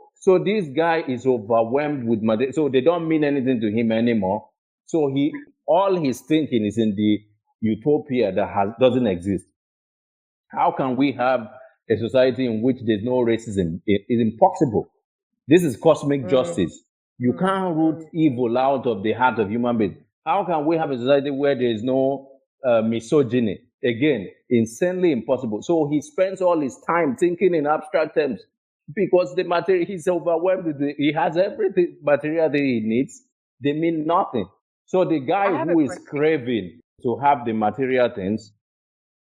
this guy is overwhelmed with money. So they don't mean anything to him anymore. So all his thinking is in the utopia that doesn't exist. How can we have a society in which there's no racism? It is impossible. This is cosmic justice. You can't root evil out of the heart of human beings. How can we have a society where there is no misogyny? Again, insanely impossible. So he spends all his time thinking in abstract terms because the material he's overwhelmed with. He has everything material that he needs. They mean nothing. So the guy who is craving to have the material things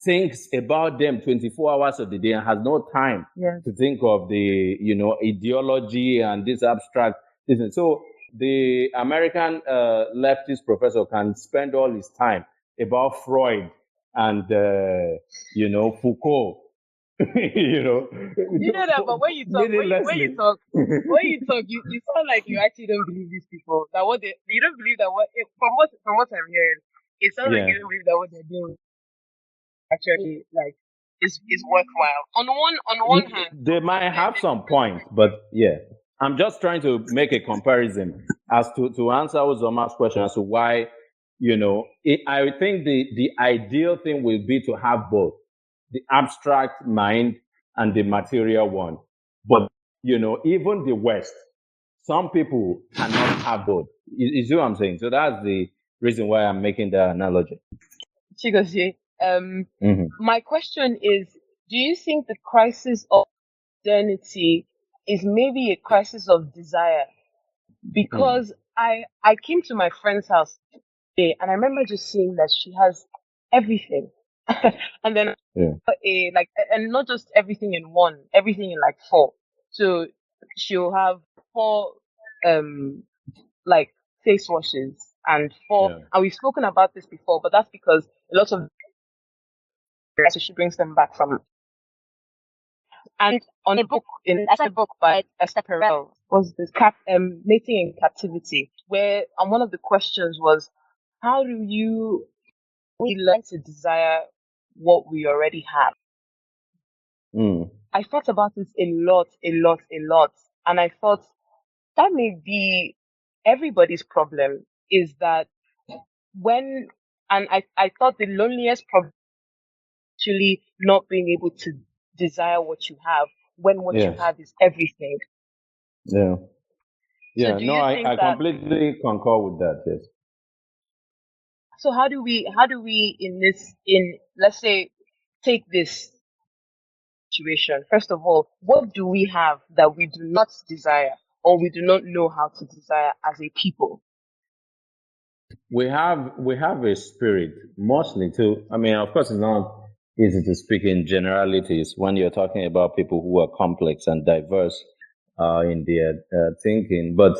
thinks about them 24 hours of the day and has no time to think of the ideology and this abstract business. So the American leftist professor can spend all his time about Freud and Foucault. You know that, but when you talk, you sound like you actually don't believe these people. That you don't believe that from what I'm hearing, it sounds like you don't believe that what they're doing actually is worthwhile. On one hand, they might have some points, but yeah. I'm just trying to make a comparison as to answer Uzoma's question as to why, I think the ideal thing will be to have both the abstract mind and the material one. But, even the West, some people cannot have both. You see what I'm saying? So that's the reason why I'm making that analogy. Chigozie, my question is, do you think the crisis of modernity is maybe a crisis of desire? Because I came to my friend's house today and I remember just seeing that she has everything. And then and not just everything in one, everything in like four. So she'll have four like face washes and and we've spoken about this before, but that's because a lot of so she brings them back from. And on a book, that's a book by Esther Perel, was this Mating in Captivity, where and one of the questions was, how do we learn to desire what we already have? I thought about this a lot, and I thought that may be everybody's problem. Is that I thought the loneliest problem is actually not being able to desire what you have when what you have is everything. Yeah. Yeah. So No, I completely concur with that. Yes. So how do we let's say take this situation? First of all, what do we have that we do not desire or we do not know how to desire as a people? We have a spirit mostly too. I mean, of course, it's not easy to speak in generalities when you're talking about people who are complex and diverse in their thinking. But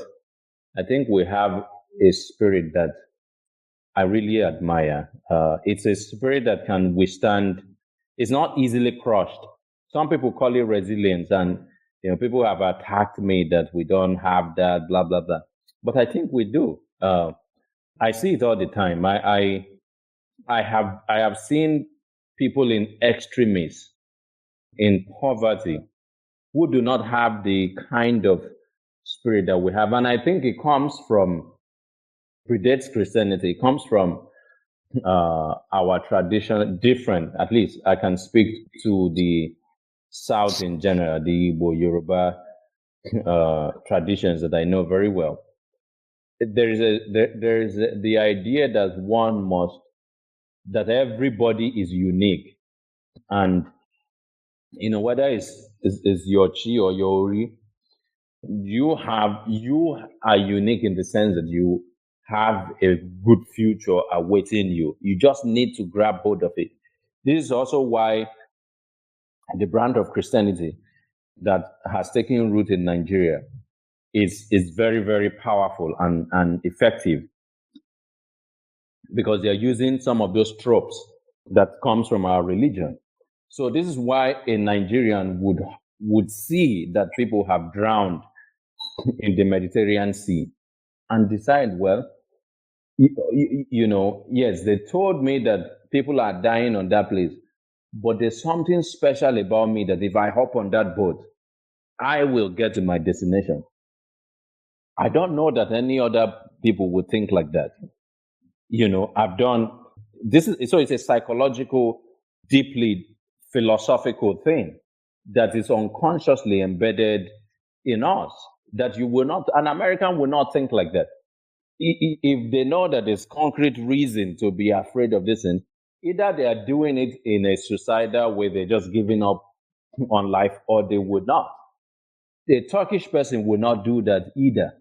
I think we have a spirit that I really admire. It's a spirit that can withstand. It's not easily crushed. Some people call it resilience, and people have attacked me that we don't have that, blah blah blah. But I think we do. I see it all the time. I have seen people in extremis, in poverty, who do not have the kind of spirit that we have, and I think it comes from predates Christianity. It comes from our tradition, different. At least I can speak to the South in general, the Igbo, Yoruba traditions that I know very well. There is the idea that everybody is unique, and whether it's your chi or your ori, you are unique in the sense that you have a good future awaiting you. You just need to grab hold of it. This is also why the brand of Christianity that has taken root in Nigeria is very, very powerful and effective, because they're using some of those tropes that comes from our religion. So this is why a Nigerian would see that people have drowned in the Mediterranean Sea and decide, well, yes, they told me that people are dying on that place, but there's something special about me that if I hop on that boat, I will get to my destination. I don't know that any other people would think like that. I've done this so it's a psychological, deeply philosophical thing that is unconsciously embedded in us, that an American will not think like that. If they know that there's concrete reason to be afraid of this thing, either they are doing it in a suicidal way, they're just giving up on life, or they would not. A Turkish person would not do that either.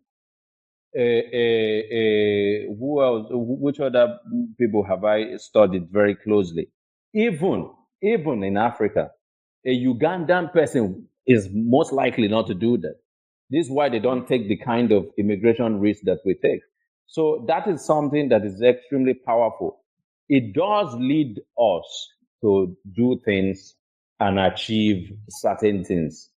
Who else? Which other people have I studied very closely? Even in Africa, a Ugandan person is most likely not to do that. This is why they don't take the kind of immigration risk that we take. So that is something that is extremely powerful. It does lead us to do things and achieve certain things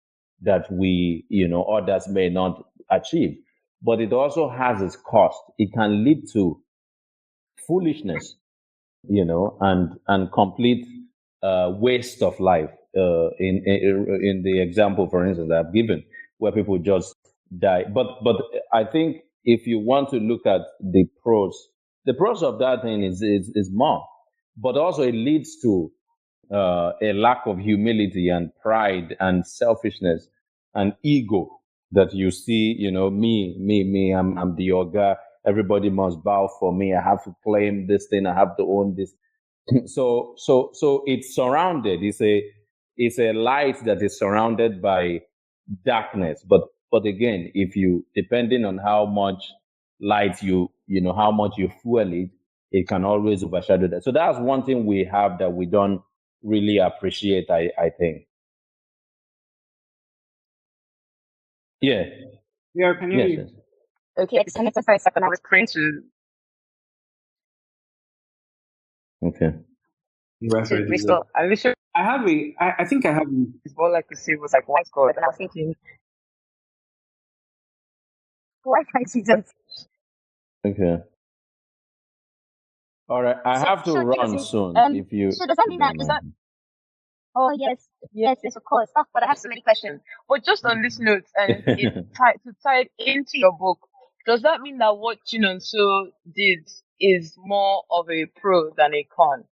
that others may not achieve. But it also has its cost. It can lead to foolishness, and complete waste of life. In the example, for instance, that I've given, where people just die. But I think if you want to look at the pros of that thing is more, but also it leads to a lack of humility and pride and selfishness and ego that you see, me, I'm the yoga. Everybody must bow for me. I have to claim this thing. I have to own this. So it's surrounded. It's a light that is surrounded by darkness. But again, if you depending on how much light how much you fuel it, it can always overshadow that. So that's one thing we have that we don't really appreciate. I think. Yeah. Yeah, can you hear Yes. you? Yes. Okay, disconnected for a second. I was trying to Okay. restore. I'm sure I think I have it's more like to see was like what's God. And I was thinking, why can't you just Okay. All right. I have to So run Chigozie, soon. If you so does that if you mean that don't does that? mind. Oh yes, of course. Oh, but I have so many questions. but just on this note, and it to tie it into your book, does that mean that what Chinonso did is more of a pro than a con?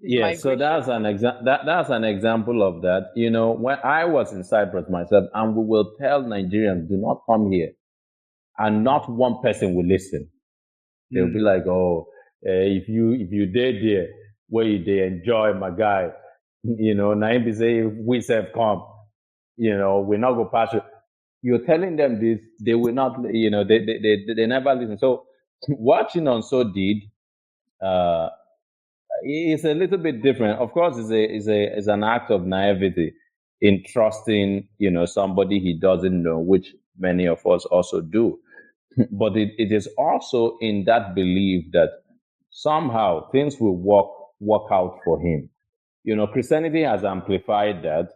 His Yes, so that's migration. that's an example of that. When I was in Cyprus myself, and we will tell Nigerians, do not come here, and not one person will listen. They'll be like, oh, if you did there, where you they enjoy my guy, now him be say if we have come, we're not go pass you. You're telling them this, they will not, they never listen. So watching on so did. Uh, it's a little bit different. Of course, it's an act of naivety in trusting, somebody he doesn't know, which many of us also do. But it is also in that belief that somehow things will work out for him. Christianity has amplified that.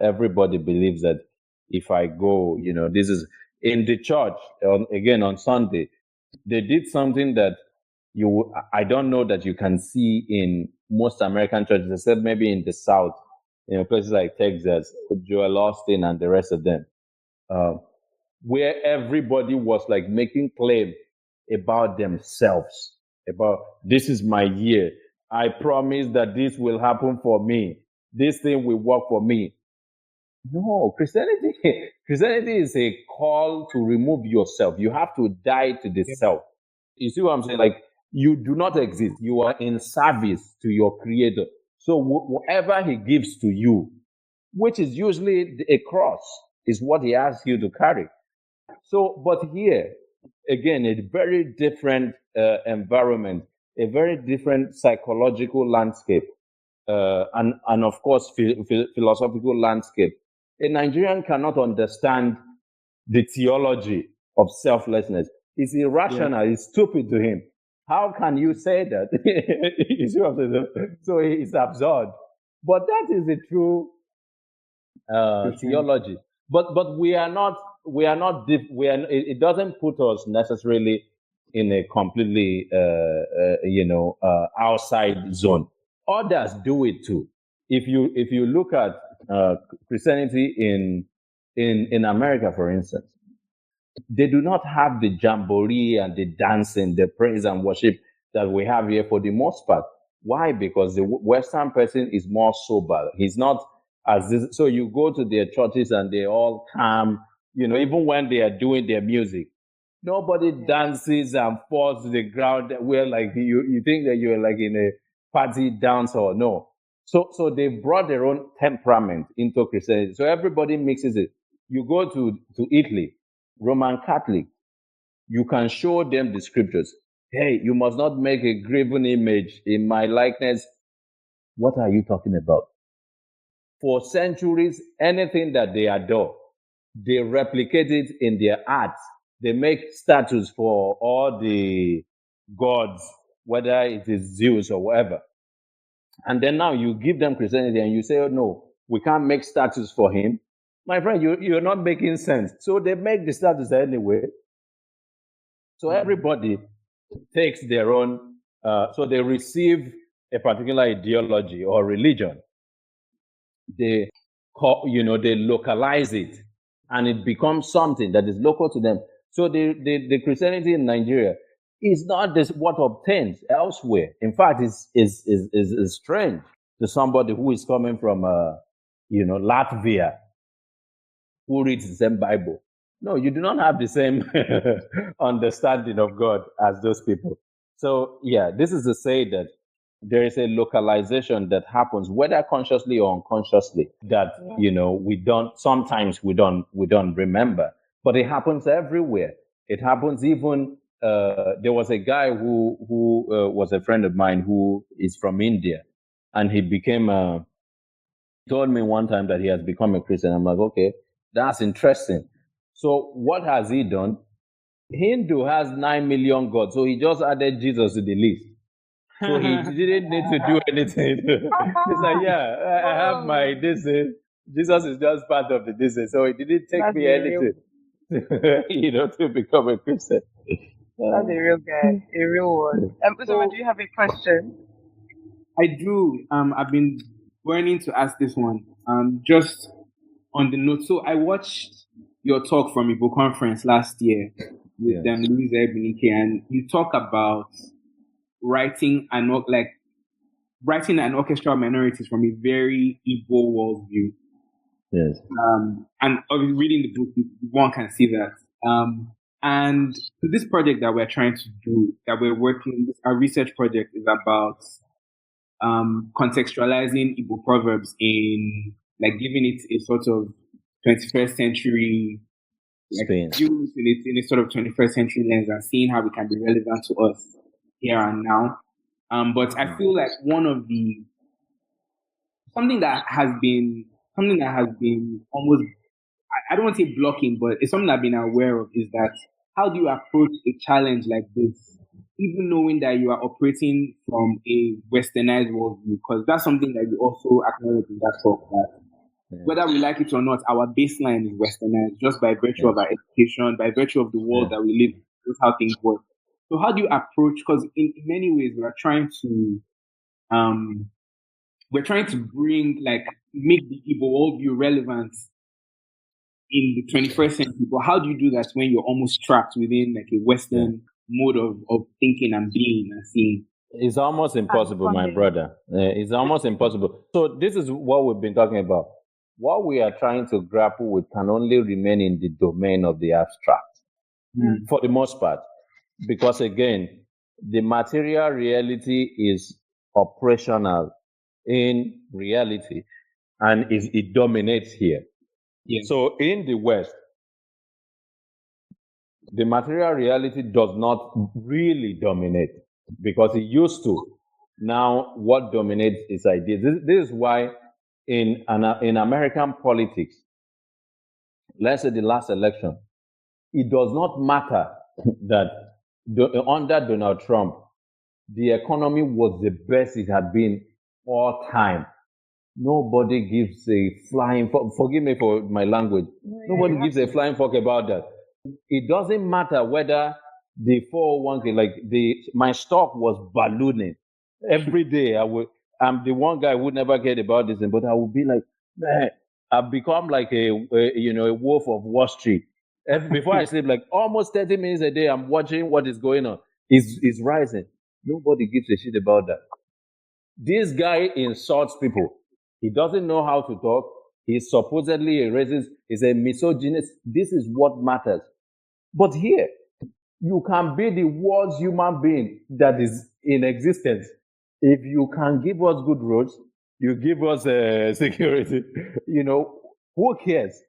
Everybody believes that if I go, this is in the church again on Sunday. They did something that I don't know that you can see in most American churches, except maybe in the South, places like Texas, Joel Austin and the rest of them, uh, where everybody was like making claim about themselves, about this is my year. I promise that this will happen for me. This thing will work for me. No, Christianity, Christianity is a call to remove yourself. You have to die to the self. You see what I'm saying? Like you do not exist. You are in service to your creator. So whatever he gives to you, which is usually a cross, is what he asks you to carry. So, but here, again, a very different environment, a very different psychological landscape, and of course, philosophical landscape. A Nigerian cannot understand the theology of selflessness. It's irrational. It's stupid to him. How can you say that? You see what I'm saying? So it's absurd. But that is the true theology. But it doesn't put us necessarily in a completely outside zone. Others do it too. If you look at Christianity in America, for instance, they do not have the jamboree and the dancing, the praise and worship that we have here for the most part. Why? Because the Western person is more sober. He's not as this. So you go to their churches and they all calm. Even when they are doing their music, nobody dances and falls to the ground. Where like you think that you're like in a party dance or no. So they brought their own temperament into Christianity. So everybody mixes it. You go to Italy, Roman Catholic, you can show them the scriptures. Hey, you must not make a graven image in my likeness. What are you talking about? For centuries, anything that they adore, they replicate it in their art. They make statues for all the gods, whether it is Zeus or whatever. And then now you give them Christianity and you say, oh, no, we can't make statues for him. My friend, you're not making sense. So they make the statues anyway. So everybody takes their own, so they receive a particular ideology or religion. They localize it and it becomes something that is local to them. So the Christianity in Nigeria is not this what obtains elsewhere. In fact, is strange to somebody who is coming from Latvia, who reads the same Bible. No, you do not have the same understanding of God as those people. So yeah, this is to say that there is a localization that happens, whether consciously or unconsciously, that we don't remember, but it happens everywhere. It happens even. There was a guy who was a friend of mine who is from India, and he became a told me one time that he has become a Christian. I'm like, okay, that's interesting. So what has he done? Hindu has 9 million gods, so he just added Jesus to the list. So he didn't need to do anything. He's like, yeah, I have my this. Jesus is just part of the this. So it didn't take That's me a anything, to become a Christian. That's a real guy, a real one. Uzoma, do you have a question? I do. I've been burning to ask this one. Just on the note. So I watched your talk from Igbo conference last year with Louisa Ebunike, and you talk about writing an orchestral minorities from a very Igbo worldview. Yes. And reading the book, one can see that. And so this project that we're trying to do, that we're working, our research project is about contextualizing Igbo proverbs in, like, giving it a sort of 21st century, like, views in a sort of 21st century lens, and seeing how it can be relevant to us here and now. But I feel like something that has been almost, I don't want to say blocking, but it's something I've been aware of, is that how do you approach a challenge like this, even knowing that you are operating from a westernized worldview? Because that's something that you also acknowledge in that talk, that whether we like it or not, our baseline is westernized just by virtue of our education, by virtue of the world that we live in. That's how things work. So how do you approach? Because in many ways we're trying to bring, like, make the Igbo worldview relevant in the 21st century. But how do you do that when you're almost trapped within, like, a Western mode of thinking and being and seeing? It's almost impossible, my brother. It's almost impossible. So this is what we've been talking about. What we are trying to grapple with can only remain in the domain of the abstract, for the most part, because again, the material reality is operational in reality, and it dominates here. So in the West, the material reality does not really dominate, because it used to. Now, what dominates is ideas. This is why in American politics, let's say the last election, it does not matter that under Donald Trump, the economy was the best it had been all time. Nobody gives a flying fuck. Forgive me for my language. Nobody gives a flying fuck about that. It doesn't matter whether the 401k, like my stock was ballooning every day. I'm the one guy who never cared about this, but I would be like, man, I've become like a wolf of Wall Street. Before I sleep, like almost 30 minutes a day, I'm watching what is going on. It's rising. Nobody gives a shit about that. This guy insults people. He doesn't know how to talk. He's supposedly a racist. He's a misogynist. This is what matters. But here, you can be the worst human being that is in existence. If you can give us good roads, you give us security. Who cares?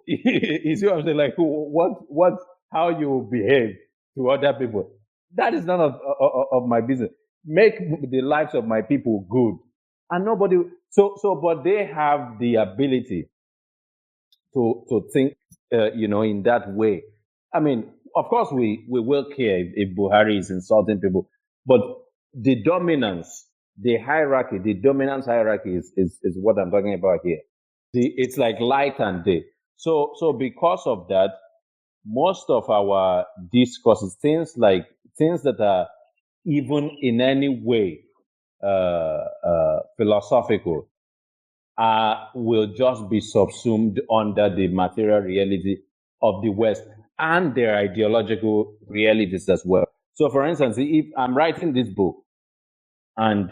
You see what I'm saying? Like, how you behave to other people. That is none of my business. Make the lives of my people good, and nobody. But they have the ability to think, in that way. I mean, of course, we will care if Buhari is insulting people, but the dominance, the hierarchy, the dominance hierarchy is what I'm talking about here. It's like light and day. So because of that, most of our discourses, things that are even in any way philosophical, will just be subsumed under the material reality of the West and their ideological realities as well. So, for instance, if I'm writing this book, and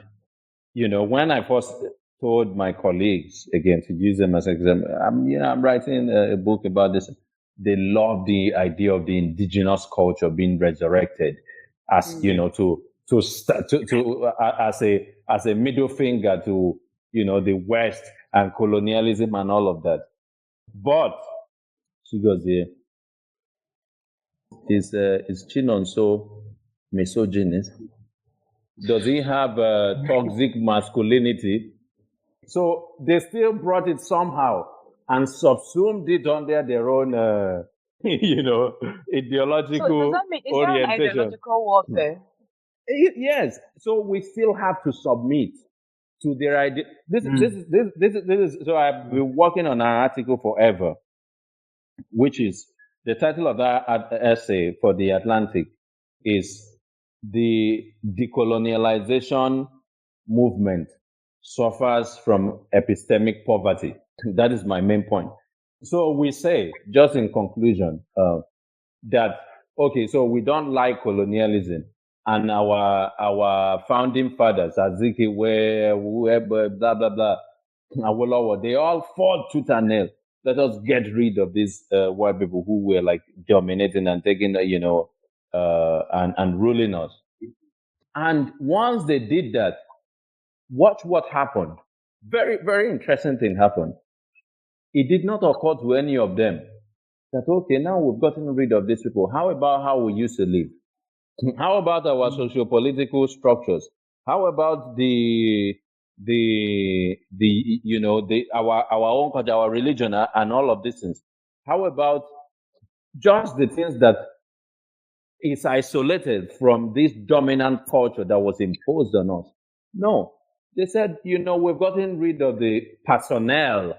when I first told my colleagues, again, to use them as an example, I'm writing a book about this. They love the idea of the indigenous culture being resurrected as as a middle finger to the West and colonialism and all of that. But Chigozie is Chinon so misogynist? Does he have toxic masculinity? So they still brought it somehow and subsumed it under their own, ideological So does that mean is that an orientation. ideological warfare? Yes. So we still have to submit to their idea. This is. So I've been working on an article forever, which is the title of that essay for the Atlantic is the decolonialization movement suffers from epistemic poverty. That is my main point. So we say, just in conclusion, that okay, so we don't like colonialism, and our founding fathers, Azikiwe, blah blah blah, Awolowo, they all fought tooth and nail. Let us get rid of these white people who were like dominating and taking, and ruling us. And once they did that, watch what happened. Very, very interesting thing happened. It did not occur to any of them that, okay, now we've gotten rid of these people. How about how we used to live? How about our socio-political structures? How about our own culture, our religion, and all of these things? How about just the things that is isolated from this dominant culture that was imposed on us? No, they said, we've gotten rid of the personnel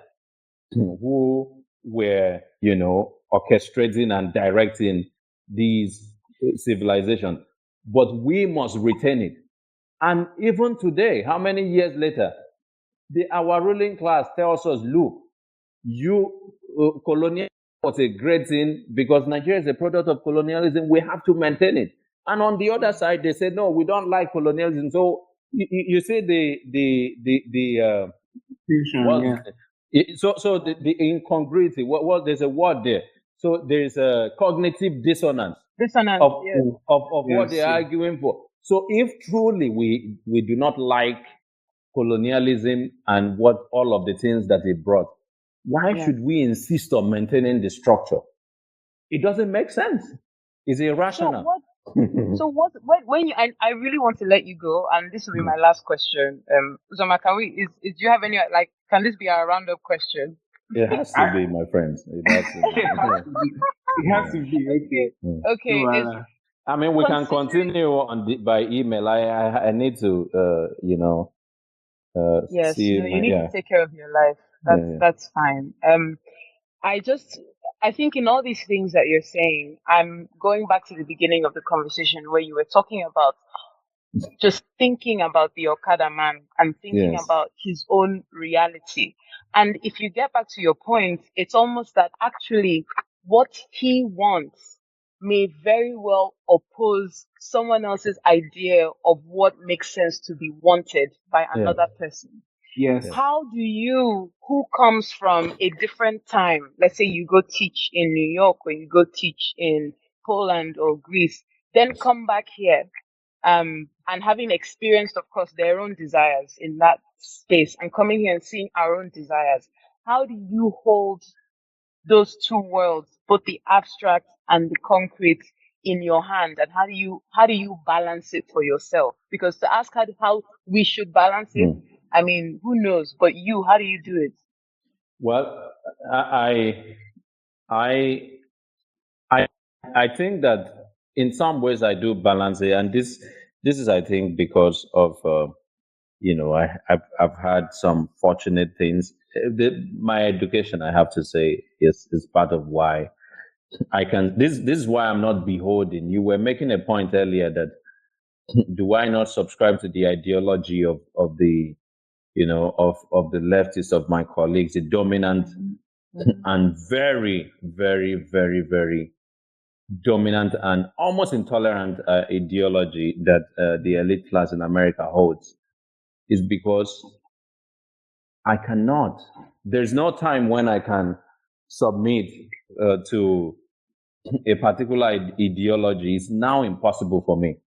who were, orchestrating and directing these civilizations, but we must retain it. And even today, how many years later, our ruling class tells us, look, colonialism was a great thing because Nigeria is a product of colonialism. We have to maintain it. And on the other side, they said, no, we don't like colonialism. So you see so the incongruity. What there's a word there. So there is a cognitive dissonance of what they're arguing for. So if truly we do not like colonialism and what all of the things that it brought, why should we insist on maintaining the structure? It doesn't make sense. It's irrational. So when you I really want to let you go, and this will be my last question. Uzoma, do you have any can this be our roundup question? It has to be, my friends. It has to be. It has to be. Okay. I mean, we can continue by email. I need to, yes, see you need to take care of your life. That's fine. I think in all these things that you're saying, I'm going back to the beginning of the conversation where you were talking about just thinking about the Okada man and thinking about his own reality. And if you get back to your point, it's almost that actually what he wants may very well oppose someone else's idea of what makes sense to be wanted by another person. Yes. How do you, who comes from a different time, let's say you go teach in New York or you go teach in Poland or Greece, then come back here, and having experienced, of course, their own desires in that space and coming here and seeing our own desires, how do you hold those two worlds, both the abstract and the concrete, in your hand, and how do you balance it for yourself? Because to ask how we should balance it, I mean, who knows? But how do you do it? Well, I think that in some ways I do balance it, and this is, I think, because of I've had some fortunate things. My education, I have to say, is part of why I can. This is why I'm not beholden. You were making a point earlier that do I not subscribe to the ideology of the of the leftists, of my colleagues, the dominant and very, very, very, very dominant and almost intolerant ideology that the elite class in America holds, is because I cannot. There's no time when I can submit to a particular ideology. It's now impossible for me.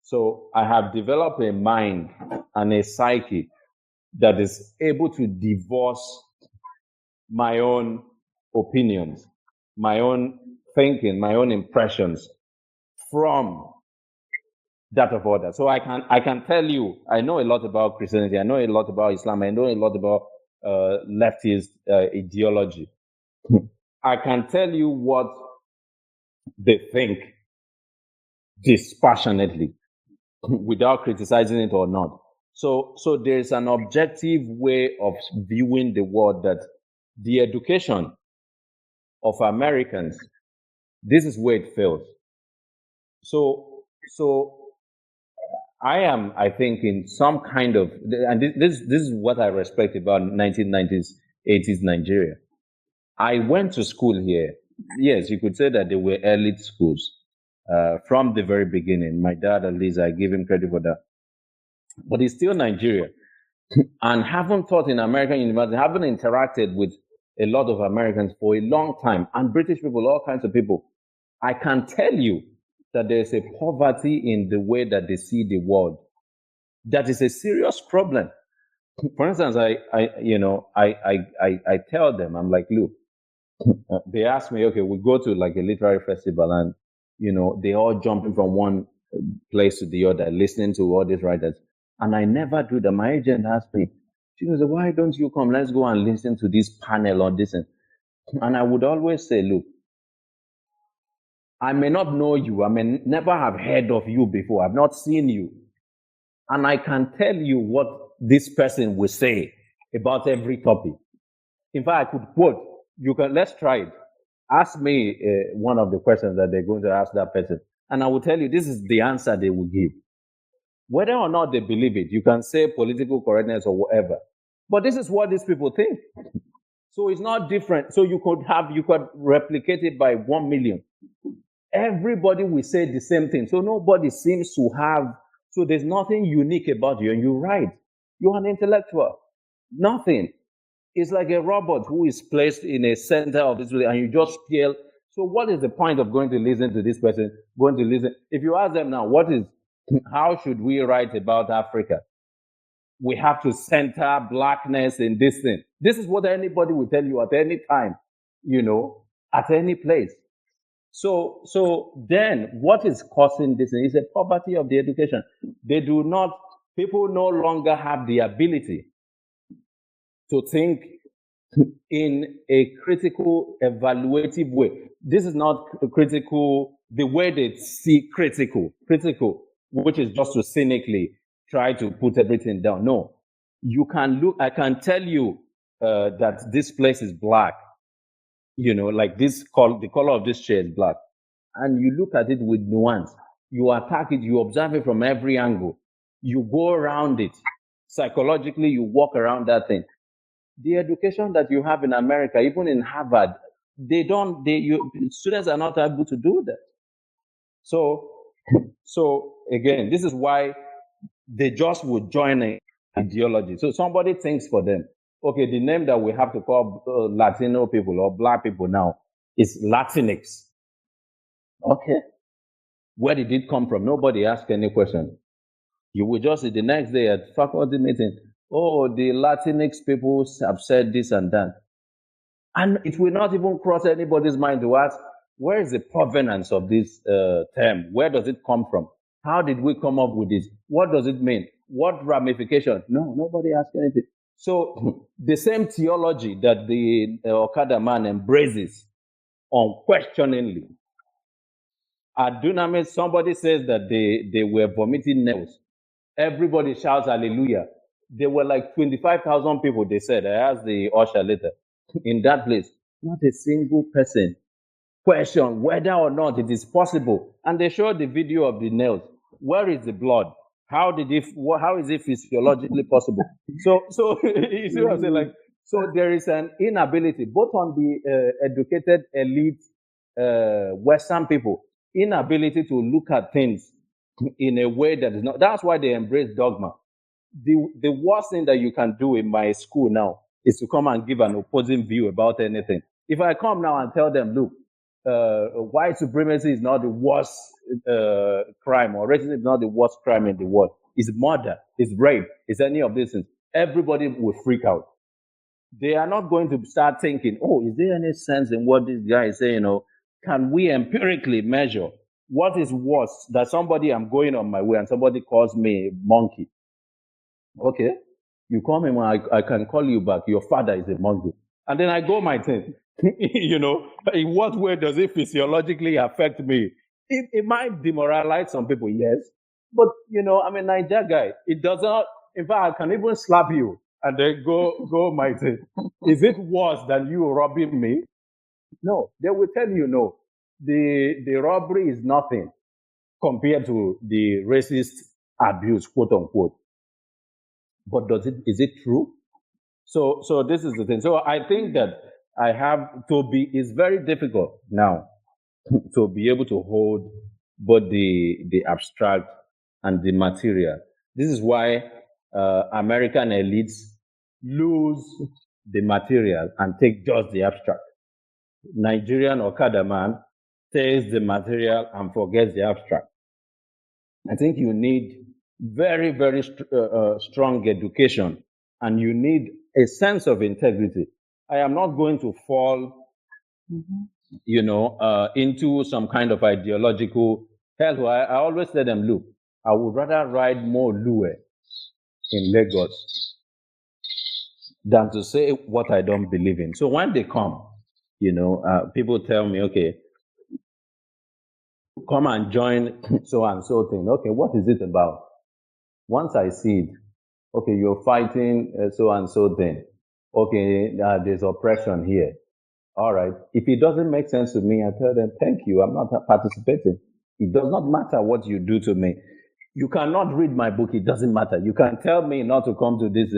So I have developed a mind and a psyche that is able to divorce my own opinions, my own thinking, my own impressions from that of others. So I can tell you, I know a lot about Christianity, I know a lot about Islam, I know a lot about leftist ideology. I can tell you what they think dispassionately without criticizing it or not. So there's an objective way of viewing the world that the education of Americans, this is where it fails. So I am, I think, in some kind of, and this is what I respect about 1990s, 80s Nigeria. I went to school here. Yes, you could say that they were elite schools from the very beginning. My dad, at least, I give him credit for that. But it's still Nigeria. And haven't taught in American university, haven't interacted with a lot of Americans for a long time, and British people, all kinds of people. I can tell you that there's a poverty in the way that they see the world. That is a serious problem. For instance, I tell them, I'm like, look, they ask me, okay, we go to like a literary festival, and they all jumping from one place to the other, listening to all these writers, and I never do that. My agent asked me, she goes, why don't you come? Let's go and listen to this panel on this, and I would always say, look, I may not know you, I may never have heard of you before, I've not seen you, and I can tell you what this person will say about every topic. In fact, I could quote. Let's try it. Ask me one of the questions that they're going to ask that person, and I will tell you this is the answer they will give. Whether or not they believe it, you can say political correctness or whatever, but this is what these people think. So it's not different. So you could replicate it by 1 million. Everybody will say the same thing. So nobody seems to have, so there's nothing unique about you. And you're right. You're an intellectual. Nothing. It's like a robot who is placed in a center of this, and you just feel. So what is the point of going to listen to this person? Going to listen. If you ask them now, how should we write about Africa? We have to center blackness in this thing. This is what anybody will tell you at any time, at any place. So then what is causing this is a poverty of the education. People no longer have the ability to think in a critical, evaluative way. This is not critical the way they see critical, which is just to cynically try to put everything down. No, you can look, I can tell you that this place is black, like the color of this chair is black. And you look at it with nuance. You attack it, you observe it from every angle. You go around it. Psychologically, you walk around that thing. The education that you have in America, even in Harvard, students are not able to do that. So again, this is why they just would join an ideology. So somebody thinks for them, okay, the name that we have to call Latino people or black people now is Latinx. Okay. Where did it come from? Nobody asked any question. You will just see the next day at faculty meeting, oh, the Latinx people have said this and that. And it will not even cross anybody's mind to ask, where is the provenance of this term? Where does it come from? How did we come up with this? What does it mean? What ramification? No, nobody asked anything. So the same theology that the Okada man embraces unquestioningly. At Dunamis, somebody says that they were vomiting nails. Everybody shouts hallelujah. There were like 25,000 people, they said. I asked the usher later. In that place, not a single person questioned whether or not it is possible. And they showed the video of the nails. Where is the blood? How is it physiologically possible? So you see what I'm saying? Like, so there is an inability, both on the educated elite Western people, inability to look at things in a way that is not. That's why they embrace dogma. The worst thing that you can do in my school now is to come and give an opposing view about anything. If I come now and tell them, look, white supremacy is not the worst crime, or racism is not the worst crime in the world. It's murder, it's rape, it's any of these things. Everybody will freak out. They are not going to start thinking, oh, is there any sense in what this guy is saying? You know, can we empirically measure what is worse, that somebody, I'm going on my way and somebody calls me a monkey? Okay, you call me, I can call you back. Your father is a monkey. And then I go my thing. You know, in what way does it physiologically affect me? It might demoralize some people, yes. But, you know, I'm a Niger guy. It does not, in fact, I can even slap you and then go my thing. Is it worse than you robbing me? No, they will tell you no. The robbery is nothing compared to the racist abuse, quote unquote. But is it true? So this is the thing. So I think that I have to be, it's very difficult now to be able to hold both the abstract and the material. This is why American elites lose the material and take just the abstract. Nigerian Okada man takes the material and forgets the abstract. I think you need very, very strong education, and you need a sense of integrity. I am not going to fall, you know, into some kind of ideological hell. I always tell them, look, I would rather ride more Lue in Lagos than to say what I don't believe in. So when they come, you know, people tell me, okay, come and join so and so thing. Okay, what is it about? Once I see it, okay, you're fighting so and so thing. Okay, there's oppression here. All right. If it doesn't make sense to me, I tell them, thank you, I'm not participating. It does not matter what you do to me. You cannot read my book, it doesn't matter. You can tell me not to come to this.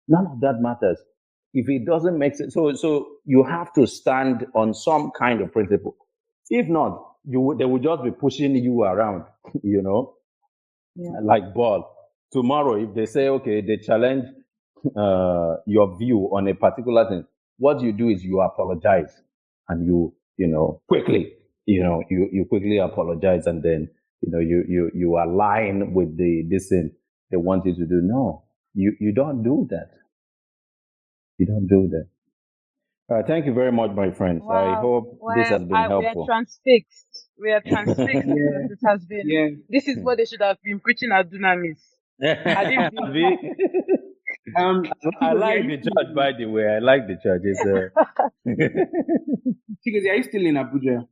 None of that matters. If it doesn't make sense, so you have to stand on some kind of principle. If not, they will just be pushing you around, you know, like ball. Tomorrow, if they say, okay, they challenge your view on a particular thing, what you do is you apologize, and you know, quickly, you know, you quickly apologize, and then, you know, you align with this thing they want you to do. No, you don't do that. You don't do that. Thank you very much, my friends. I hope this has been helpful. We are transfixed. We are transfixed because it has been. This is what they should have been preaching at Dunamis. I like the church, by the way. I like the church. Chigozie, are you still in Abuja?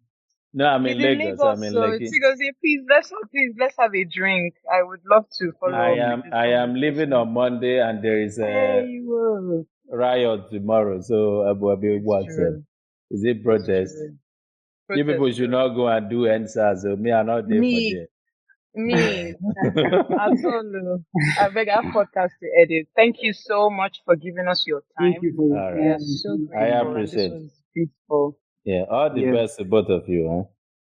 No, I'm in Lagos. I'm in Lekki. Chigozie, please, let's have a drink. I would love to follow. I am leaving on Monday, and there is a riot tomorrow. So Abu what's it? Is it protest? You people should not go and do NSAS. So me, I'm not there for that. Me, I beg our podcast to edit. Thank you so much for giving us your time. Thank you for all right. So I appreciate it. Beautiful. Yeah, all the best to both of you. Huh?